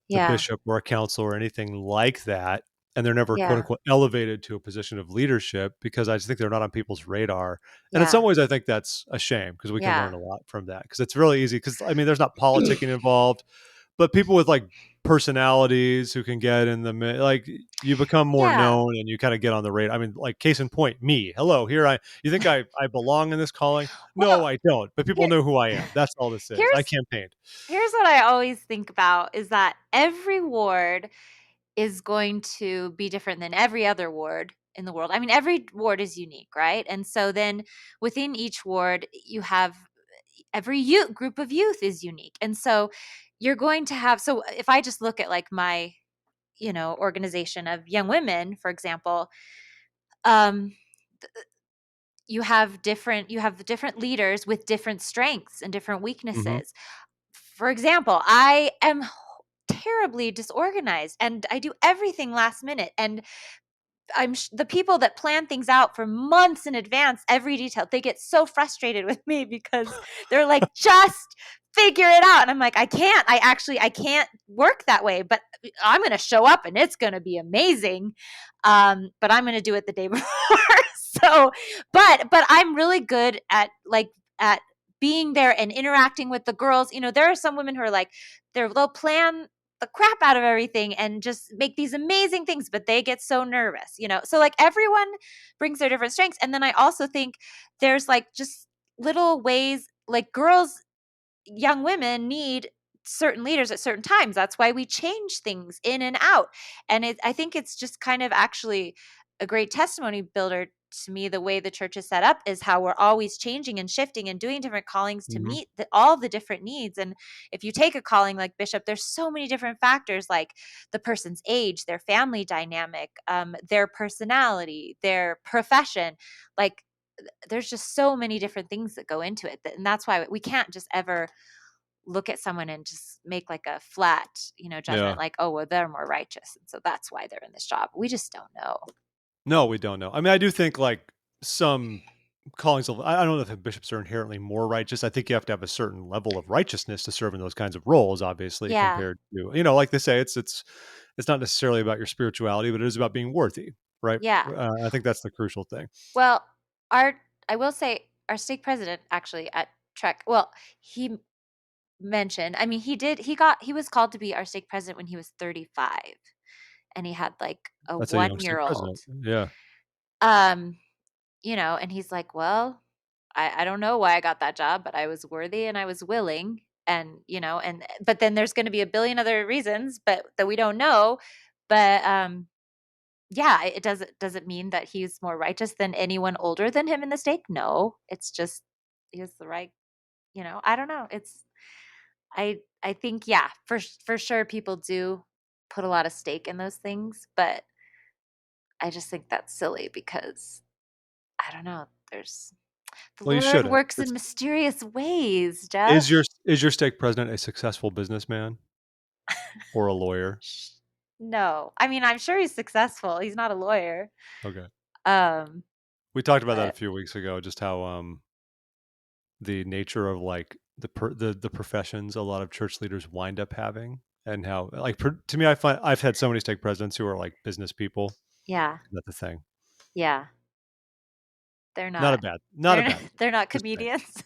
the Yeah. bishop or a counselor or anything like that. And they're never, quote Yeah. unquote, elevated to a position of leadership because I just think they're not on people's radar. And in some Yeah. ways, I think that's a shame because we can Yeah. learn a lot from that. Because it's really easy. Because I mean, there's not politicking involved, but people with like personalities who can get in the like, you become more Yeah. known and you kind of get on the radar. I mean, like, case in point, me. Hello, here I. You think I belong in this calling? No, Well, I don't. But people here know who I am. That's all this is. I here's campaigned. here's what I always think about is that every ward is going to be different than every other ward in the world. I mean, every ward is unique, right? And so then within each ward, you have every youth group of youth is unique. And so you're going to have so if I just look at like my, organization of young women, for example, um you have different leaders with different strengths and different Hmm. weaknesses. For example, I am terribly disorganized and I do everything last minute, and the people that plan things out for months in advance, every detail, they get so frustrated with me because they're like, just figure it out. And I'm like, I can't work that way, but I'm going to show up and it's going to be amazing. But I'm going to do it the day before. So, but I'm really good at like at being there and interacting with the girls. There are some women who are like, they'll plan the crap out of everything and just make these amazing things, but they get so nervous. So like everyone brings their different strengths. And then I also think there's like just little ways, like girls, young women need certain leaders at certain times. That's why we change things in and out. And I think it's just kind of actually a great testimony builder to me. The way the church is set up is how we're always changing and shifting and doing different callings to Mhm. meet all the different needs. And if you take a calling like bishop, there's so many different factors, like the person's age, their family dynamic, their personality, their profession. Like there's just so many different things that go into it. And that's why we can't just ever look at someone and just make like a flat, Yeah. judgment, like, oh, well, they're more righteous. And so that's why they're in this job. We just don't know. No, we don't know. I mean, I do think like some callings of I don't know if bishops are inherently more righteous. I think you have to have a certain level of righteousness to serve in those kinds of roles, obviously, Yeah. compared to, like they say, it's not necessarily about your spirituality, but it is about being worthy, right? Yeah. I think that's the crucial thing. Well, I will say our stake president actually at Trek, well, he mentioned, I mean, he was called to be our stake president when he was 35 and he had like a That's a young 1 year stake old. president. Yeah. Um, and he's like, well, I don't know why I got that job, but I was worthy and I was willing. And, but then there's going to be a billion other reasons, but that we don't know. But, yeah, it doesn't mean that he's more righteous than anyone older than him in the stake. No, it's just, he has the right, I don't know. I think, yeah, for sure people do put a lot of stake in those things, but I just think that's silly because I don't know. The Well, you Lord shouldn't. works in mysterious ways, Jeff. Is your stake president a successful businessman or a lawyer? Sh- No. I mean, I'm sure he's successful. He's not a lawyer. Okay. Um, We talked about that a but few weeks ago, just how the nature of like the professions a lot of church leaders wind up having, and how like to me, I find I've had so many stake presidents who are like business people. yeah. That's the thing. Yeah. They're Not a not bad, not a bad thing. they're not Just saying. comedians.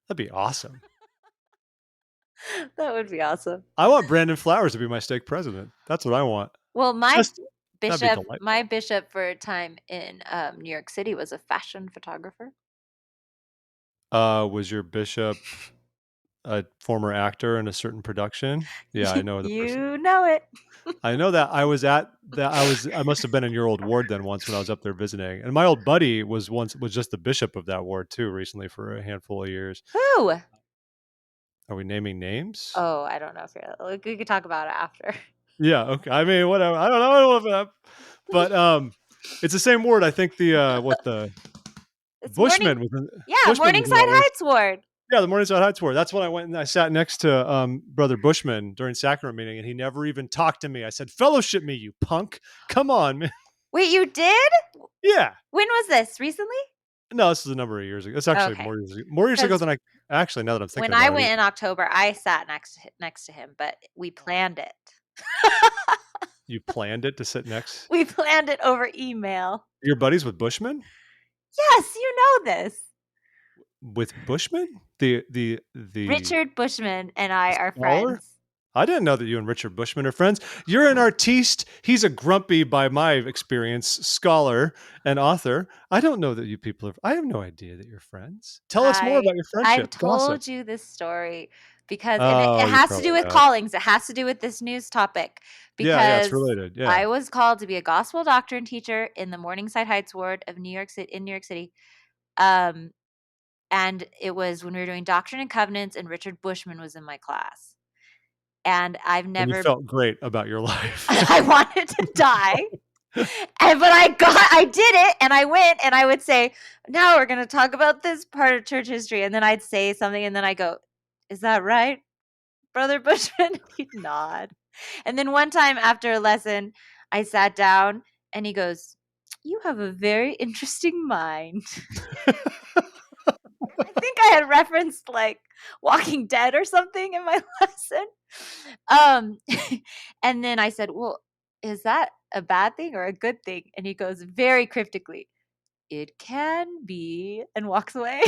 That'd be awesome. That would be awesome. I want Brandon Flowers to be my stake president. That's what I want. Well, Just that'd be my delightful. bishop for a time in New York City was a fashion photographer. Was your bishop a former actor in a certain production? Yeah, I know the person. You know it. I know that I must have been in your old ward then once when I was up there visiting. And my old buddy was just the bishop of that ward too recently for a handful of years. Who? Are we naming names? Oh, I don't know if we could talk about it after. Yeah, okay. I mean, whatever. I don't know if that, but it's the same ward. I think the It's Bushman was in, yeah, Bushman was in Morningside that ward. Heights Ward. Yeah, the Morningside Heights ward. That's when I went and I sat next to Brother Bushman during sacrament meeting, and he never even talked to me. I said, "Fellowship me, you punk! Come on, man." Wait, you did? Yeah. When was this? Recently? No, this is a number of years ago. It's actually Okay. more years ago Because than I actually. Now that I'm when thinking I about went it, in October, I sat next to him, but we planned it. you planned it to sit next. We planned it over email. Your buddies with Bushman, Yes, you know this. with Bushman, the Richard Bushman and I are scholar. friends. I didn't know that you and Richard Bushman are friends. You're an artiste. He's a grumpy, by my experience, scholar and author. I don't know that you people are. I have no idea that you're friends. Tell us more I about your I've friendship. Gossip. told you this story because and it Oh, you has to do probably with have. callings. It has to do with this news topic Yeah, yeah, it's because related. Yeah. I was called to be a gospel doctrine teacher in the Morningside Heights ward of New York City in New York City. Um and it was when we were doing Doctrine and Covenants and Richard Bushman was in my class. And I've And you never felt great about your life. I wanted to die. But I did it and I went and I would say, now we're going to talk about this part of church history. And then I'd say something and then I go, is that right, Brother Bushman? He'd nod. And then one time after a lesson, I sat down and he goes, you have a very interesting mind. I think I had referenced like Walking Dead or something in my lesson. Um, and then I said, well, is that a bad thing or a good thing? And he goes very cryptically, it can be, and walks away.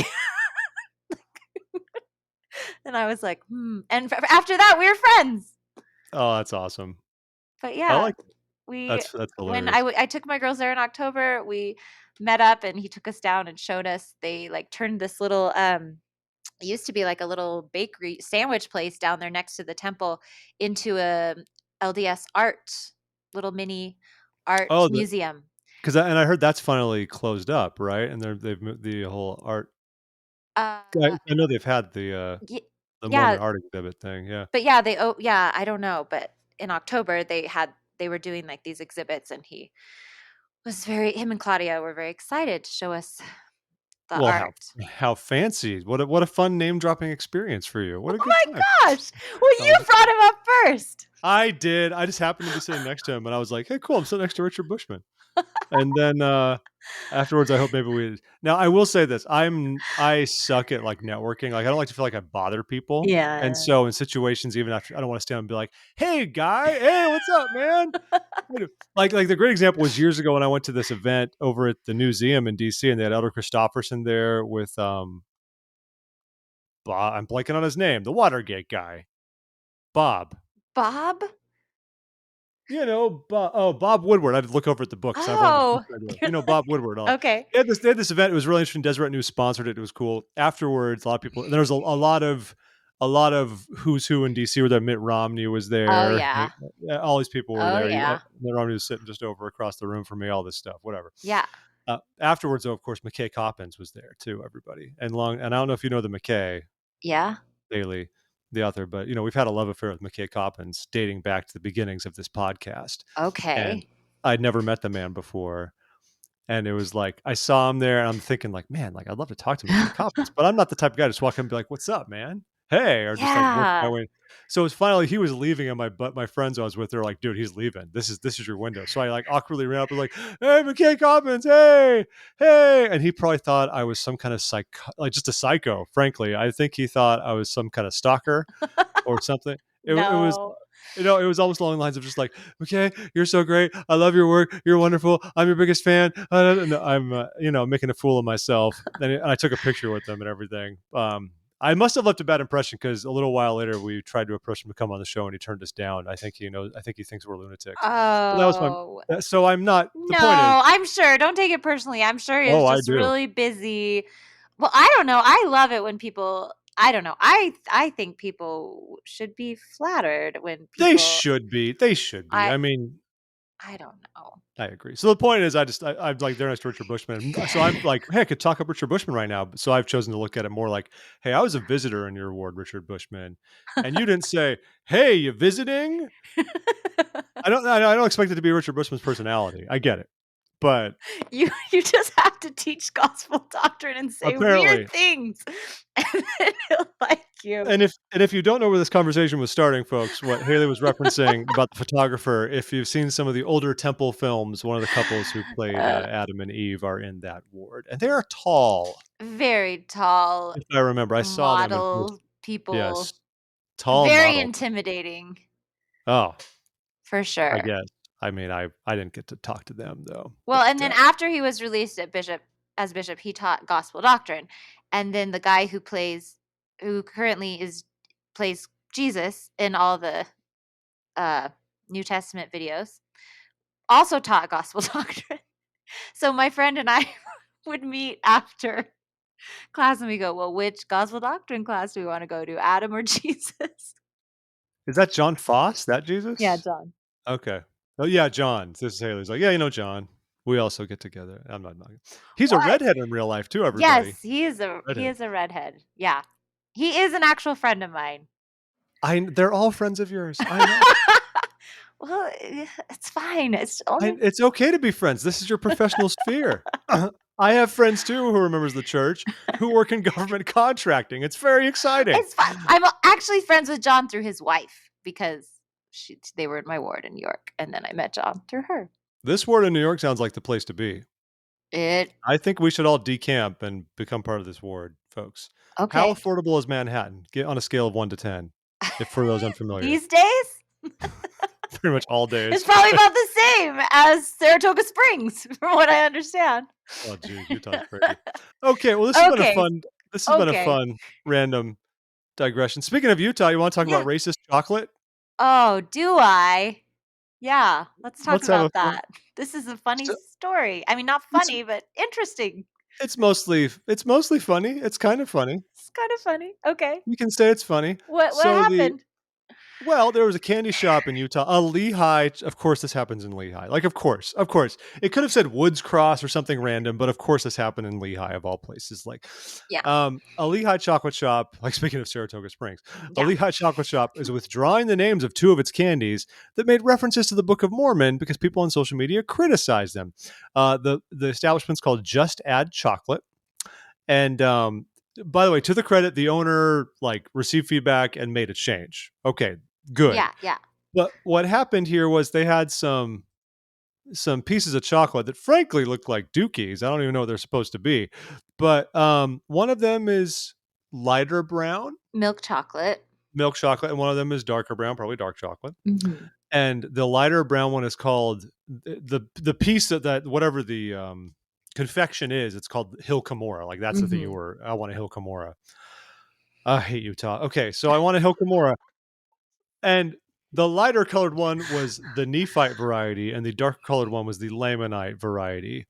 And I was like, And after that, we were friends. Oh, that's awesome. But I yeah, like it. we That's when hilarious. I took my girls there in October, we met up and he took us down and showed us. They like turned this little it used to be like a little bakery sandwich place down there next to the temple into a LDS art, little mini art Oh, museum. because I heard that's finally closed up, right? And they've moved the whole art. Uh, I know they've had y- the yeah, Mormon art exhibit thing. Yeah. but yeah, yeah, I don't know, but in October they were doing like these exhibits and him and Claudia were very excited to show us the Well, art. how fancy! What a fun name dropping experience for you. What Oh a good my time. gosh. Well, Oh, you that's brought great. him up first. I did. I just happened to be sitting next to him, and I was like, "Hey, cool! I'm sitting next to Richard Bushman." And then, afterwards, I hope maybe we now, I will say this, I suck at, like, networking, like, I don't like to feel like I bother people, and Yeah. so in situations, even after I don't wanna stand and be like, "Hey, guy. Hey, what's up, man?" What do like, the great example was years ago when I went to this event over at the Newseum in DC, and they had Elder Christopherson there with, Bob I'm blanking on his name, the Watergate guy. Bob. Bob? Bob Woodward. I had to look over at the book because I wanted to Oh, you know, Bob Woodward. okay. They had this event. It was really interesting. Deseret News sponsored it. It was cool. Afterwards, a lot of people. There was a lot of who's who in DC were there. Mitt Romney was Oh, there. yeah. All these people were Oh, there. yeah. Mitt Romney was sitting just over across the room from me. All this stuff, whatever. Yeah. Afterwards, though, of course, McKay Coppins was there too. Everybody and I don't know if you know the McKay Yeah. Daily, the author, but we've had a love affair with McKay Coppins dating back to the beginnings of this podcast, and Okay. I'd never met the man before. And it was like I saw him there, and I'm thinking, like, man, like I'd love to talk to McKay Coppins, but I'm not the type of guy to just walk in and be like, "What's up, man? Hey," or just like work my Yeah. way. So it was finally he was leaving, and my friends I was with, they're like, "Dude, he's leaving. This is your window." So I like awkwardly ran up and like, "Hey, McKay Coppins, hey, hey!" And he probably thought I was some kind of like just a psycho. Frankly, I think he thought I was some kind of stalker or something. It was No. it was almost along the lines of just like, "Okay, you're so great. I love your work. You're wonderful. I'm your biggest fan." I'm making a fool of myself. And I took a picture with them and everything. I must have left a bad impression because a little while later we tried to approach him to come on the show and he turned us down. I think he thinks we're lunatics. But that was my Oh, so I'm not. The point is, no, I'm sure. Don't take it personally. I'm sure he's oh, I just do. really busy. Well, I don't know. I love it when people I don't know. I think people should be flattered when They people should be. They should be. I I mean, I don't know. I agree. So the point is, I'm like there next to Richard Bushman. So I'm like, hey, I could talk up Richard Bushman right now. So I've chosen to look at it more like, hey, I was a visitor in your ward, Richard Bushman, and you didn't say, hey, you visiting? I don't expect it to be Richard Bushman's personality. I get it, but You just have to teach gospel doctrine and say weird apparently, things, and then he'll like you. and if you don't know where this conversation was starting, folks, what Haley was referencing about the photographer, if you've seen some of the older temple films, one of the couples who played Uh, Adam and Eve are in that ward, and they are tall. very tall If I remember, I saw them in person. model Yes, people, tall very model. intimidating Oh, for I sure. guess. I mean, I didn't get to talk to them though, Well, but, and then after he was released as bishop, he taught gospel doctrine, and then the guy who currently is plays Jesus in all the uh, New Testament videos also taught gospel doctrine. So my friend and I would meet after class and we go, well, which gospel doctrine class do we want to go to, Adam or Jesus? is that John Foss? That Yeah, Jesus? John. Okay. Oh yeah, John. This is Haley's like, yeah, John. We also get together. I'm not. He's a What? redhead in real life too. Everybody, Yes, he redhead. is a redhead. Yeah. He is an actual friend of mine. They're all friends of yours. I know. Well, it's fine. It's only It's okay to be friends. This is your professional sphere. I have friends too who are members of the church who work in government contracting. It's very exciting. it's fine. I'm actually friends with John through his wife because they were in my ward in New York, and then I met John through her. This ward in New York sounds like the place to be. It I think we should all decamp and become part of this ward, folks. How okay. affordable is Manhattan? Get on a scale of 1 to 10, if for those unfamiliar. These days, Pretty much all it's days. probably about the same as Saratoga Springs, from what I understand. Oh, geez, Utah's crazy. Okay, well, Okay, this has been a okay. fun random digression. Speaking of Utah, you want to talk about Yeah. racist chocolate? Oh, do I? Yeah, let's talk Let's have a about fun. that. This is a funny So story. I mean, not it's funny, but interesting. it's mostly funny. It's kind of funny. It's kind of funny. Okay. You can say it's funny. What So the happened? Well, there was a candy shop in Utah, a Lehigh. Of course, this happens in Lehigh. Like, of course, it could have said Woods Cross or something random, but of course, this happened in Lehigh of all places. Like, Yeah. a Lehigh chocolate shop. Like, speaking of Saratoga Springs, a Yeah. Lehigh chocolate shop is withdrawing the names of two of its candies that made references to the Book of Mormon because people on social media criticized them. The establishment's called Just Add Chocolate, and by the way, to the credit, the owner like received feedback and made a change. Okay, good. Yeah. Yeah. But what happened here was they had some pieces of chocolate that frankly looked like dookies. I don't even know what they're supposed to be. But one of them is lighter brown, Milk chocolate. milk chocolate, and one of them is darker brown, probably dark chocolate. Mhm. And the lighter brown one is called the piece that whatever the confection is, it's called Hill Cumorah. Like that's the thing you Mhm. were. I want a Hill Cumorah. I hate Utah. Okay, so I want a Hill Cumorah. And the lighter colored one was the Nephite variety, and the dark colored one was the Lamanite variety.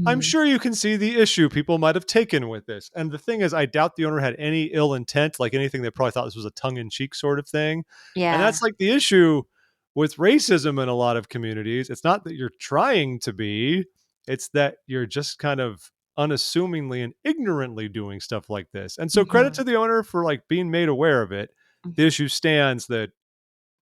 I'm Mhm. sure you can see the issue people might have taken with this. And the thing is, I doubt the owner had any ill intent, like anything. They probably thought this was a tongue in cheek sort of thing. And Yeah. that's like the issue with racism in a lot of communities. It's not that you're trying to be, it's that you're just kind of unassumingly and ignorantly doing stuff like this. And so credit Mhm. to the owner for like being made aware of it. The Mhm. issue stands that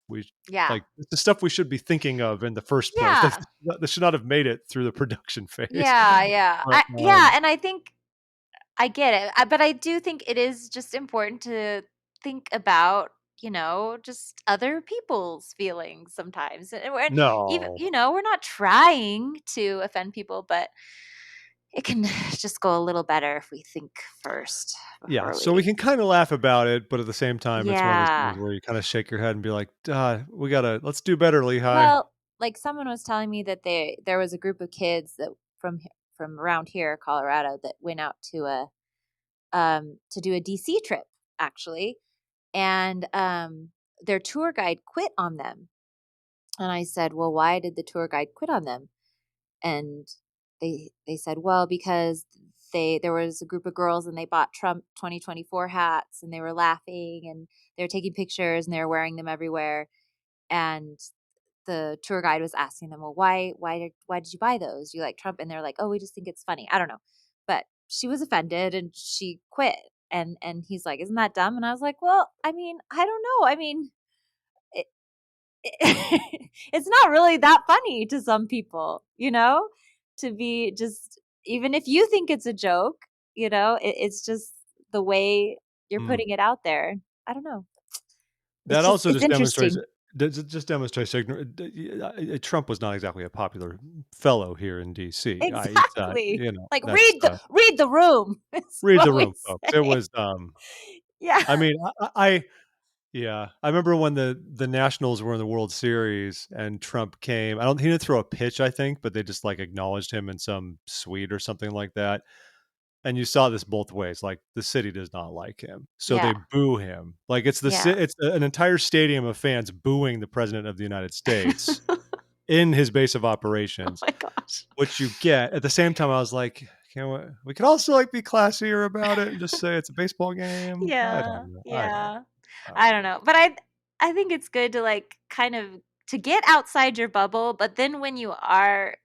we Yeah. like the stuff we should be thinking of in the first place. Yeah. That should not have made it through the production phase. Yeah, yeah. But, Yeah, and I think I get it. But I do think it is just important to think about, just other people's feelings sometimes. And we're even, no. we're not trying to offend people, but it can just go a little better if we think first Yeah, before so we we. can kinda laugh about it, but at the same time, it's one of those things Yeah. where you kinda shake your head and be like, we gotta let's do better, Lehigh." Well, like someone was telling me that there was a group of kids that from around here, Colorado, that went out to do a DC trip actually, and their tour guide quit on them. And I said, "Well, why did the tour guide quit on them?" And they said, "Well, because there was a group of girls and they bought Trump 2024 hats and they were laughing and they were taking pictures and they were wearing them everywhere." And the tour guide was asking them, "Well, why did you buy those? You like Trump?" And they're like, "Oh, we just think it's funny." I don't know. But she was offended and she quit. And he's like, "Isn't that dumb?" And I was like, "Well, I mean, I don't know. I mean, it, it's not really that funny to some people, to be just even if you think it's a joke, it's just the way you're Mm. putting it out there. I don't know. That also It's just demonstrates interesting. just demonstrates Trump was not exactly a popular fellow here in DC. Exactly. Like That's, read the room is read what the we room, folks. It say. was, Yeah. I mean, I yeah, I remember when the Nationals were in the World Series and Trump came. He didn't throw a pitch, I think, but they just like acknowledged him in some suite or something like that. And you saw this both ways. Like the city does not like him, so Yeah. they boo him. Like Yeah. it's an entire stadium of fans booing the president of the United States in his base of Oh operations, my gosh. which you get. At the same time, I was like, can we could also like be classier about it and just say it's a baseball game. I Yeah. don't know. I don't. Yeah. I I don't don't know. know. But I think it's good to like kind of to get outside your bubble, but then when you are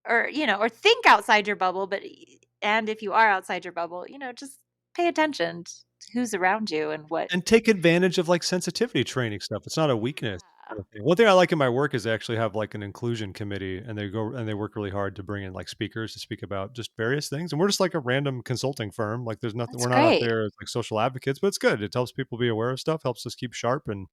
or think outside your bubble, and if you are outside your bubble, just pay attention to who's around you and what. And take advantage of, like, sensitivity training stuff. It's not a weakness Yeah. sort of thing. One thing I like in my work is they actually have, like, an inclusion committee, and they work really hard to bring in, like, speakers to speak about just various things, and we're just like a random consulting firm. Like, there's nothing That's we're not out great. there as, like, social advocates, but it's good. It helps people be aware of stuff, helps us keep sharp and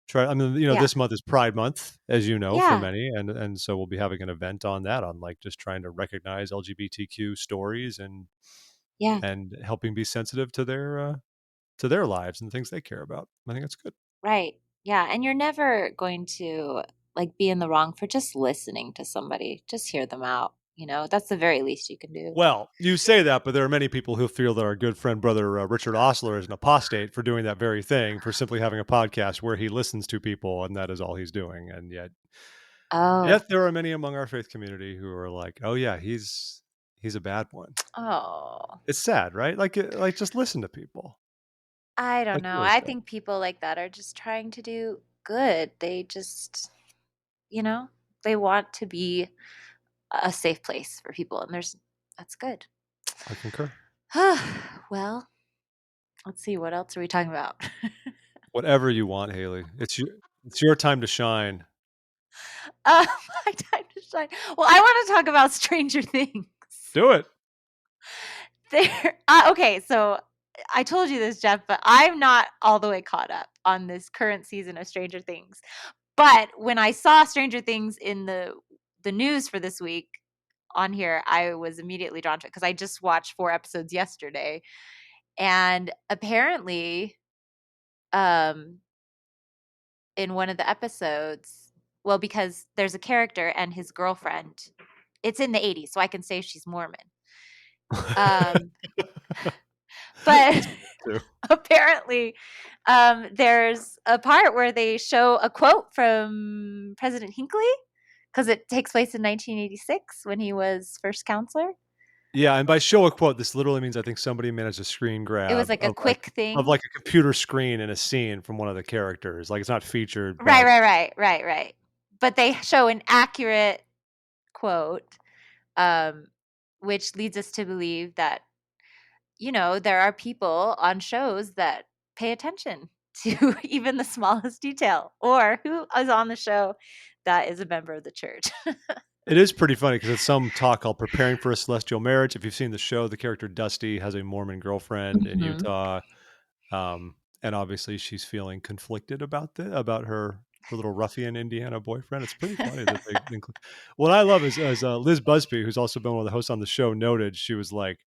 try I mean, Yeah. this month is Pride Month, as you know, for Yeah. many, and so we'll be having an event on that, on, like, just trying to recognize LGBTQ stories Yeah. and helping be sensitive to their lives and things they care about. I think that's good. Right. Yeah, and you're never going to like be in the wrong for just listening to somebody. Just hear them out, That's the very least you can do. Well, you say that, but there are many people who feel that our good friend brother Richard Ostler is an apostate for doing that very thing, for simply having a podcast where he listens to people, and that is all he's doing. And yet Oh. there are many among our faith community who are like, "Oh yeah, he's a bad one." Oh. It's sad, right? Like just listen to people, I don't like know. you always I say. think people like that are just trying to do good. They just, you know, they want to be a safe place for people, and that's good. I concur. Well, let's see, what else are we talking about? Whatever you want, Haley. It's your time to shine. Uh, my time to shine. Well, I want to talk about Stranger Things. Do it. Okay, so I told you this, Jeff, but I'm not all the way caught up on this current season of Stranger Things. But when I saw Stranger Things in the news for this week on here, I was immediately drawn to it because I just watched 4 episodes yesterday, and apparently, um, in one of the episodes, well, because there's a character and his girlfriend. It's in the 80s, so I can say she's Mormon. Um, but That's true. apparently, there's a part where they show a quote from President Hinckley because it takes place in 1986 when he was first counselor. Yeah, and by show a quote, this literally means I think somebody managed a screen It was grab like a quick of thing. like a computer screen in a scene from one of the characters. Like it's not featured, Right, but right, right, right, right. But they show an accurate quote, um, which leads us to believe that there are people on shows that pay attention to even the smallest detail, or who is on the show that is a member of the church. it is pretty funny because it's some talk called "Preparing for a Celestial Marriage." If you've seen the show, the character Dusty has a Mormon girlfriend in Mhm. Utah, and obviously she's feeling conflicted about her little ruffian Indiana boyfriend. It's pretty funny that they include. What I love is as Liz Busby, who's also been one of the hosts on the show, noted. She was like,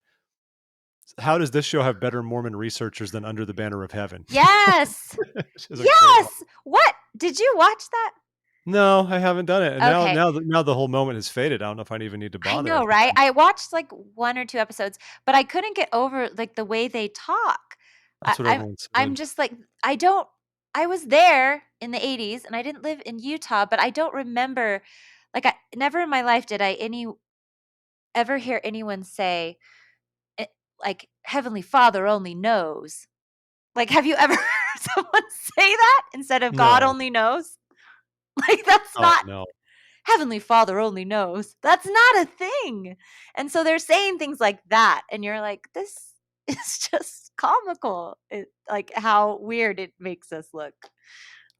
"How does this show have better Mormon researchers than Under the Banner of Heaven?" Yes. She has a great line. Yes. What? Did you watch that? No, I haven't done it, and now Okay. now the now the whole moment has faded. I don't know if I even need to I bother. I know, think right? I watched like 1 or 2 episodes, but I couldn't get over like the way they talk. I that's what I'm everyone I'm said. just like I don't I was there in the 80s and I didn't live in Utah, but I don't remember, like, I never in my life did I any ever hear anyone say, eh, like, Heavenly Father only knows. Like, have you ever heard someone say that instead of God No. only knows? Like, that's Oh, not no. Heavenly Father only knows. That's not a thing. And so they're saying things like that, and you're like, this is just comical. Like how weird it makes us look.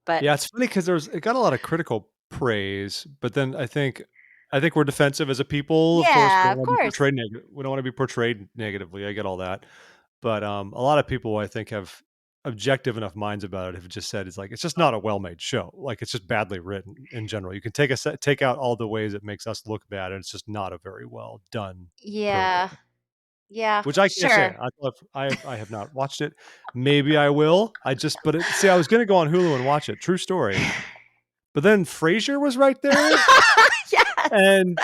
But Yeah, it's funny because it got a lot of critical praise, but then I think we're defensive as a people, of course, we yeah, don't of wanna be course. portrayed we don't wanna be portrayed negatively, I get all that, but, a lot of people I think have objective enough minds about it have just said it's like, it's just not a well-made show, like, it's just badly written in general. You can take out all the ways it makes us look bad, and it's just not a very well done program. Yeah. Yeah, Which I can't say. sure. I have not watched it. Maybe I will. See, I was gonna go on Hulu and watch it, true story, but then Frasier was right there, Yes. and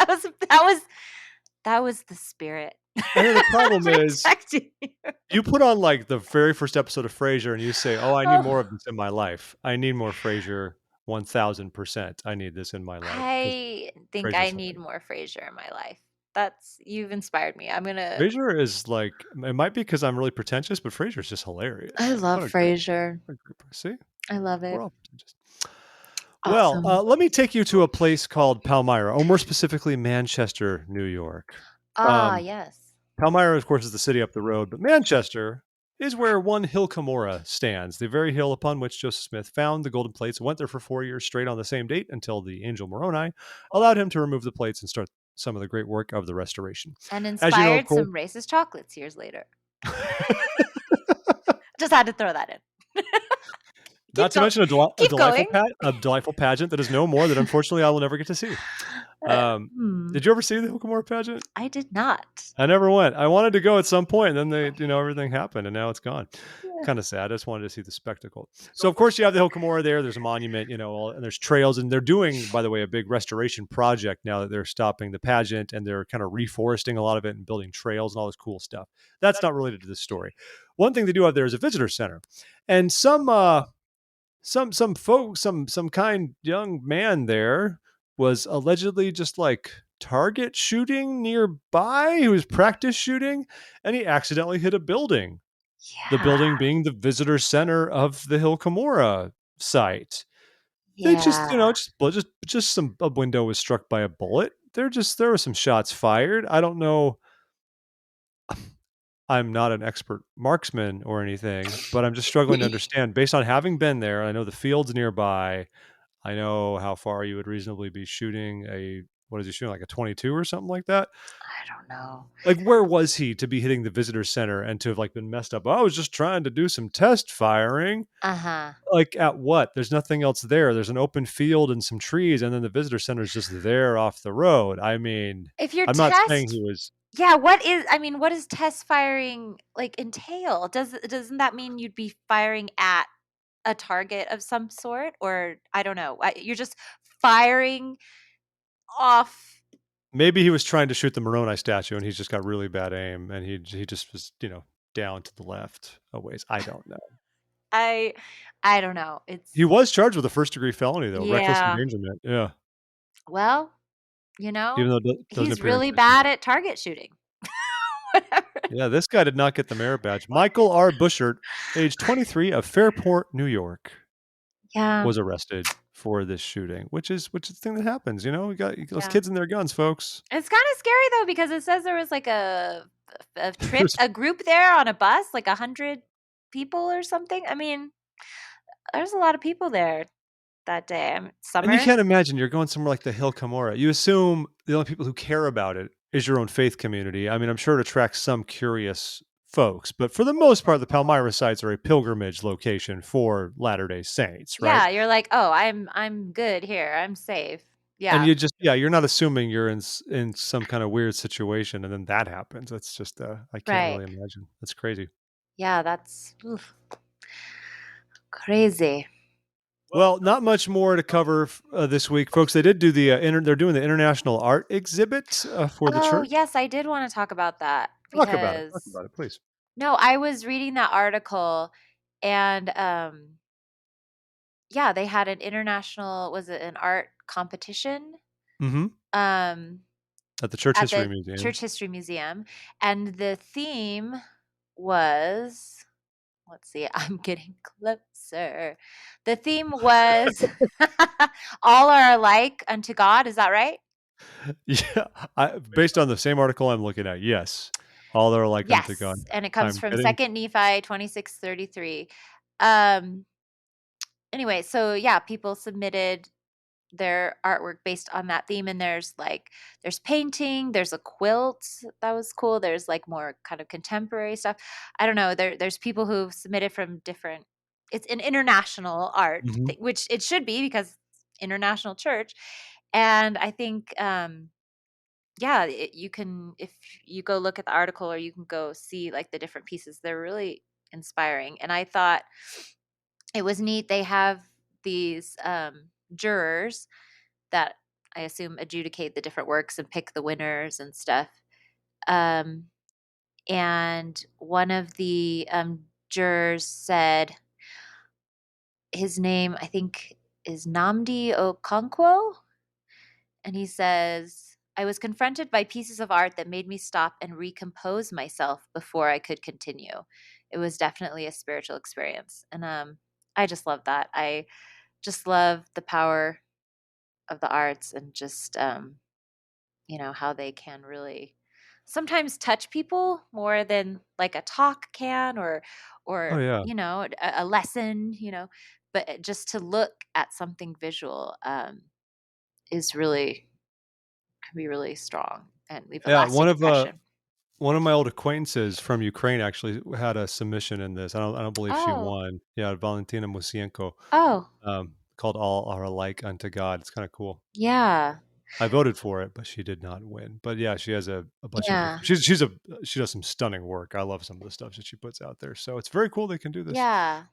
That was the spirit. then the problem is Protecting you. you put on, like, the very first episode of Frasier and you say, "Oh, I need more of Oh. this in my life. I need more Frasier 1000%. I need this in my life because I think I Frasier's need hilarious." more Frasier in my life. You've inspired me. Frasier is, like, it might be because 'cause I'm really pretentious, but Frasier's just I hilarious. love Frasier. What a great see? I love We're it. all pretentious. Well, Awesome. let me take you to a place called Palmyra, or more specifically, Manchester, New York. Ah, Um, yes. Palmyra, of course, is the city up the road, but Manchester is where one Hill Cumorah stands, the very hill upon which Joseph Smith found the golden plates and went there for 4 years straight on the same date until the angel Moroni allowed him to remove the plates and start some of the great work of the restoration. And As you know, of inspired course, some racist chocolates years later. Just had to throw that in. Not Keep to going. mention Keep going. a delightful pageant that is no more that unfortunately I will never get to see. Um, Hmm. did you ever see the Hill Cumorah pageant? I did not. I never went. I wanted to go at some point, and then everything happened, and now it's gone. Yeah. Kind of sad. I just wanted to see the spectacle. So, of course, you have the Hill Cumorah there. There's a monument, and there's trails, and they're doing, by the way, a big restoration project now that they're stopping the pageant, and they're kind of reforesting a lot of it and building trails and all this cool stuff. That's not related to this story. One thing they do have there is a visitor center, and some folks, some kind young man there was allegedly just like target shooting nearby. He was practice shooting, and he accidentally hit a building. The Yeah. building being the visitor center of the Hill Cumorah site. They just, Yeah. just some a window was struck by a bullet. There were some shots fired. I don't know. I'm not an expert marksman or anything, but I'm just struggling to understand based on having been there. I know the fields nearby. I know how far you would reasonably be shooting what is he shooting, like a 22 or something like that? I don't know. Like, where was he to be hitting the visitor center and to have, like, been messed up? I was just trying to do some test firing. Uh-huh. Like, at what? There's nothing else there. There's an open field and some trees, and then the visitor center is just there off the road. I mean, If you're I'm not saying test he was Yeah, what does test firing, like, entail? Doesn't that mean you'd be firing at a target of some sort? Or I don't know. You're just firing off. maybe he was trying to shoot the Moroni statue, and he's just got really bad aim, and he just was, down to the left a ways. I don't know. I I don't know. He It's was charged with a first-degree felony, though, reckless Yeah. endangerment, yeah, Well, even though it doesn't he's appear in really his bad at target shooting. Whatever. Yeah, this guy did not get the merit badge. Michael R. Buschert, age 23 of Fairport, New York, Yeah. was arrested for this shooting, which is the thing that happens, We got those Yeah. kids and their guns, folks. It's kinda scary though because it says there was like There's a group there on a bus, like 100 people or something. I mean, there's a lot of people there that day. And you Summer. can't imagine you're going somewhere like the Hill Cumorah. You assume the only people who care about it is your own faith community. I mean, I'm sure it attracts some curious folks, but for the most part, the Palmyra sites are a pilgrimage location for Latter-day Saints, right? Yeah, you're like, "Oh, I'm good here. I'm safe." And Yeah, you're not assuming you're in some kind of weird situation, and then that happens. That's just, I can't right. really imagine. That's crazy. Yeah, that's oof, crazy. Well, not much more to cover this week, folks. They did do they're doing the International Art Exhibit for the Oh, church. yes, I did wanna talk about that Talk about it. Talk because about it, please. no, I was reading that article and, yeah, they had an international was it an art competition? Hmm. Um, At the Church at History the Museum. Church History Museum, and the theme was let's see, I'm getting closer. The theme was "All are alike unto God," is that right? Yeah, based on the same article I'm looking at, yes, all are like unto God. Yes, and it comes I'm from getting 2nd Nephi 26:33. Um, anyway, so yeah, people submitted their artwork based on that theme, and there's painting, there's a quilt that was cool, there's like more kind of contemporary stuff. I don't know, there's people who submitted from different it's an international art Mhm. which it should be because it's international church. And I think yeah, you can if you go look at the article or you can go see like the different pieces, they're really inspiring. And I thought it was neat. They have these jurors that I assume adjudicate the different works and pick the winners and stuff. Um, and one of the jurors said his name, I think, is Namdi Okonkwo. And he says, I was confronted by pieces of art that made me stop and recompose myself before I could continue. It was definitely a spiritual experience. And I just love that. I just love the power of the arts and just how they can really sometimes touch people more than like a talk can Oh, or yeah. a lesson, but just to look at something visual is really can be really strong and leave a Yeah, lasting impression. One of my old acquaintances from Ukraine actually had a submission in this. I don't believe she Oh. won. Yeah, Valentina Musienko, Oh. called "All Are Alike Unto God." It's kind of cool. Yeah. I voted for it, but she did not win. But yeah, she has a bunch of Yeah. different. She does some stunning work. I love some of the stuff that she puts out there. So it's very cool they can do this. Yeah.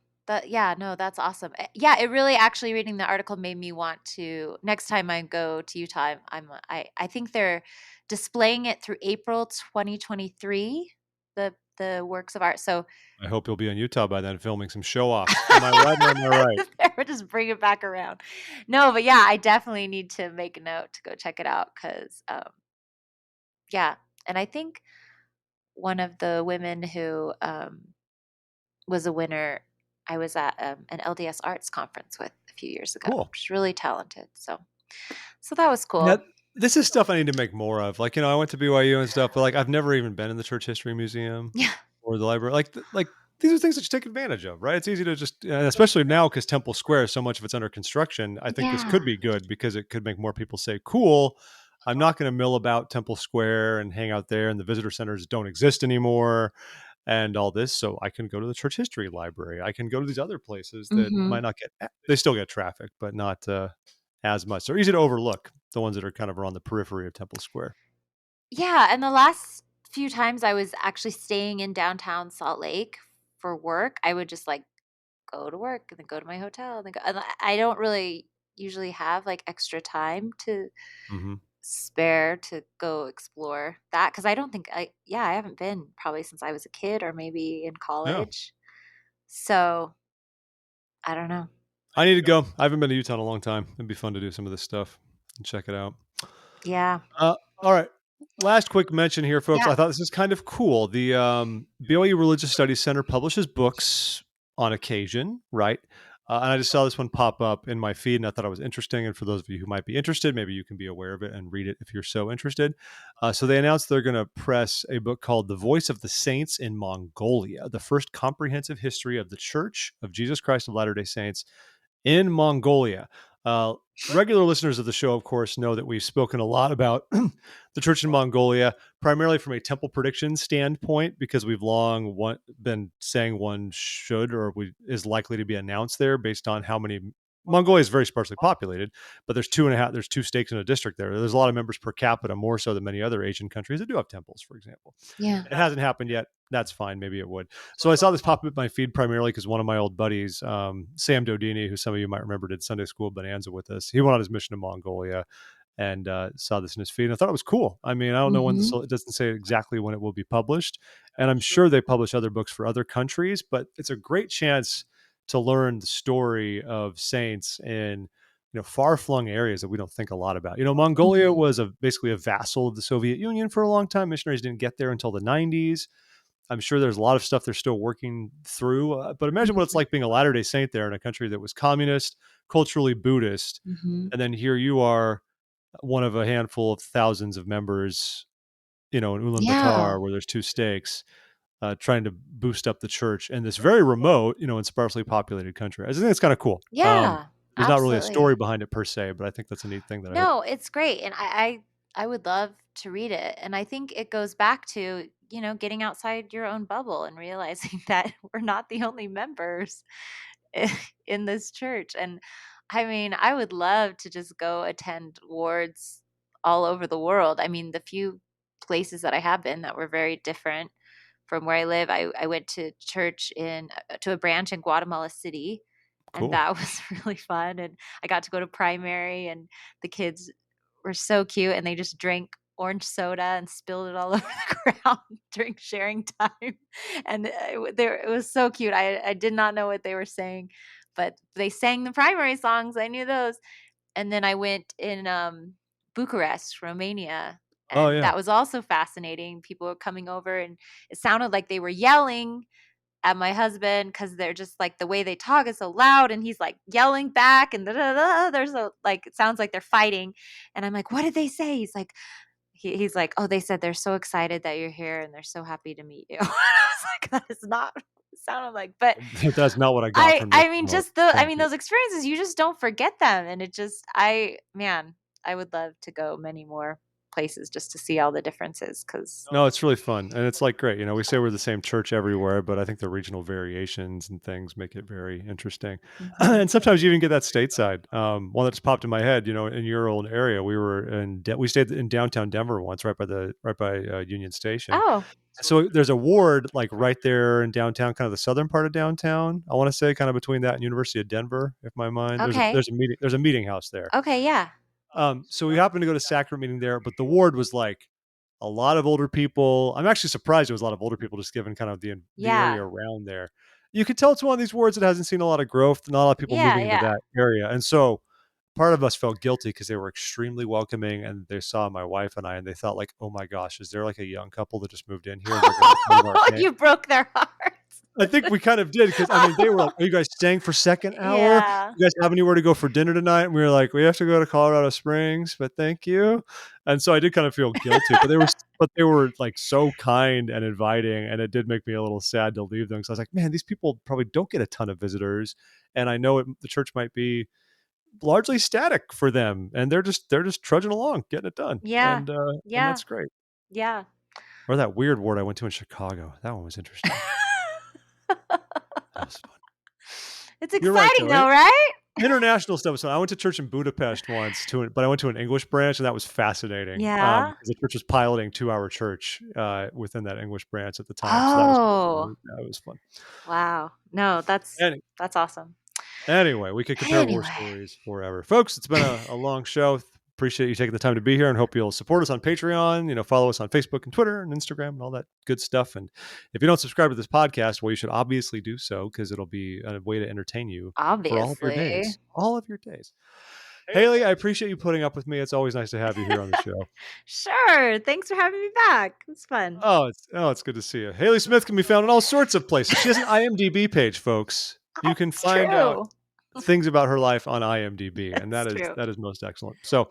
Yeah, no, that's awesome. Yeah, it really actually reading the article made me want to next time I go to Utah, I think they're displaying it through April 2023, the works of art. So I hope you'll be in Utah by then, filming some show offs. Am I right or am I right? Or just bring it back around. No, but yeah, I definitely need to make a note to go check it out because, yeah. And I think one of the women who was a winner, I was at an LDS arts conference with a few years ago. Cool. She's really talented. So that was Yeah, cool. this is stuff I need to make more of. Like, I went to BYU and stuff, but, like, I've never even been in the Church History Museum Yeah. or the library. Like, these are things that you take advantage of, right? It's easy to just especially now because Temple Square, so much of it's under construction. I think this could Yeah. be good because it could make more people say, "Cool, I'm not gonna mill about Temple Square and hang out there, and the visitor centers don't exist anymore, and all this, so I can go to the Church History Library. I can go to these other places that Hmm. might not get they still get traffic, but not, as much. They're easy to overlook, the ones that are kind of around the periphery of Temple Square. Yeah. And the last few times I was actually staying in downtown Salt Lake for work, I would just like go to work and then go to my hotel and then go. And I don't really usually have like extra time to Mhm. spare to go explore that because I don't think yeah, I haven't been probably since I was a kid or maybe in Yeah. college. So I don't know. I need to go. I haven't been to Utah in a long time. It'd be fun to do some of this stuff and check it out. Yeah. All right. Last quick mention here, folks. Yeah. I thought this is kind of cool. The BYU Religious Studies Center publishes books on occasion, right? And I just saw this one pop up in my feed, and I thought it was interesting. And for those of you who might be interested, maybe you can be aware of it and read it if you're so interested. So they announced they're going to press a book called "The Voice of the Saints in Mongolia: The First Comprehensive History of the Church of Jesus Christ of Latter-day Saints in Mongolia." Uh, Regular listeners of the show, of course, know that we've spoken a lot about the church in Mongolia, primarily from a temple prediction standpoint, because we've long been saying one should or is likely to be announced there based on how many. Mongolia is very sparsely populated, but there's two states in a district there. There's a lot of members per capita, more so than many other Asian countries that do have temples, for example. Yeah. It hasn't happened yet. That's fine. Maybe it would. So I saw this pop up in my feed primarily because one of my old buddies, Sam Dodini, who some of you might remember did Sunday School Bonanza with us, he went on his mission to Mongolia and saw this in his feed. And I thought it was cool. I mean, I don't know when Mhm. it doesn't say exactly when it will be published. And I'm sure they publish other books for other countries, but it's a great chance to learn the story of saints in far-flung areas that we don't think a lot about. Mongolia Mhm. was basically a vassal of the Soviet Union for a long time. Missionaries didn't get there until the 90s. I'm sure there's a lot of stuff they're still working through. But imagine what it's Mhm. like being a Latter-day Saint there in a country that was communist, culturally Buddhist, Mhm. and then here you are, one of a handful of thousands of members, in Yeah. Ulaanbaatar, where there's two stakes, trying to boost up the church in this very remote, and sparsely populated country. I just think it's kind of cool. Yeah. There's not really a Absolutely. story behind it per se, but I think that's a neat thing that I hope. No, it's great, and I would love to read it, and I think it goes back to, getting outside your own bubble and realizing that we're not the only members in this church, and I mean, I would love to just go attend wards all over the world. I mean, the few places that I have been that were very different from where I live, I went to church to a branch in Guatemala City, and Cool. that was really fun, and I got to go to primary, and the kids were so cute, and they just drank orange soda and spilled it all over the ground during sharing time, and it was so cute. I did not know what they were saying, but they sang the primary songs. I knew those, and then I went in Bucharest, Romania, Oh and yeah. that was also fascinating. People were coming over, and it sounded like they were yelling at my husband because they're just like the way they talk is so loud, and he's like yelling back, and da, da, da, there's a like it sounds like they're fighting, and I'm like, what did they say? He's like, oh, they said they're so excited that you're here and they're so happy to meet you. I was like, that is not what it sounded like, but That's not what I got I from this I mean, remote. just the I Thank mean, you. those experiences, you just don't forget them, and it just I man, I would love to go many more places just to see all the differences. Because No, it's really fun, and it's, like, great, we say we're the same church everywhere, but I think the regional variations and things make it very interesting. Mhm. And sometimes you even get that stateside. One that just popped in my head, in your old area, we stayed in downtown Denver once, right by, Union Station. Oh, So there's a ward, like, right there in downtown, kind of the southern part of downtown, I wanna say, kinda between that and University of Denver, if my mind okay. there's a meeting house there. Okay, yeah. So we happened to go to sacrament meeting there, but the ward was like a lot of older people. I'm actually surprised there was a lot of older people, just given kind of the area Yeah. around there. You could tell it's one of these wards that hasn't seen a lot of growth, not a lot of people Yeah, moving into yeah. that area, and so part of us felt guilty because they were extremely welcoming, and they saw my wife and I, and they thought like, "Oh my gosh, is there like a young couple that just moved in here and they're going to move our family?" You broke their hearts. I think we kind of did because I mean they were like, "Are you guys staying for second hour? Yeah. You guys have anywhere to go for dinner tonight?" And we were like, "We have to go to Colorado Springs, but thank you." And so I did kind of feel guilty, but they were like so kind and inviting, and it did make me a little sad to leave them because I was like, "Man, these people probably don't get a ton of visitors, and I know the church might be largely static for them, and they're just trudging along, getting it done, Yeah. and Yeah. that's great." Yeah. Or that weird ward I went to in Chicago, that one was interesting. That was fun. It's You're right exciting though. though, right? International stuff. So I went to church in Budapest once but I went to an English branch, and that was fascinating. Yeah. Because the church was piloting 2-hour church within that English branch at the time. So that was Oh, yeah, it was fun. wow. No, Any, that's awesome. anyway, we could compare war Anyway, stories forever, folks. It's been a long show. Appreciate you taking the time to be here, and hope you'll support us on Patreon. Follow us on Facebook and Twitter and Instagram and all that good stuff. And if you don't subscribe to this podcast, well, you should obviously do so because it'll be a way to entertain you for all of your obviously. days. All of your days. Haley, I appreciate you putting up with me. It's always nice to have you here on the show. Sure. Thanks for having me back. It's fun. It's good to see you. Haley Smith can be found in all sorts of places. She has an IMDb page, folks. You can It's find out true. things about her life on IMDb, and It's true. that is most excellent. So,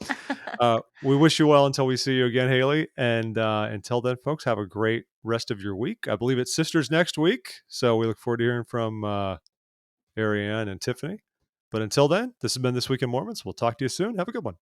we wish you well until we see you again, Haley. And until then, folks, have a great rest of your week. I believe it's Sisters next week, so we look forward to hearing from Ariane and Tiffany. But until then, this has been This Week in Mormons. We'll talk to you soon. Have a good one.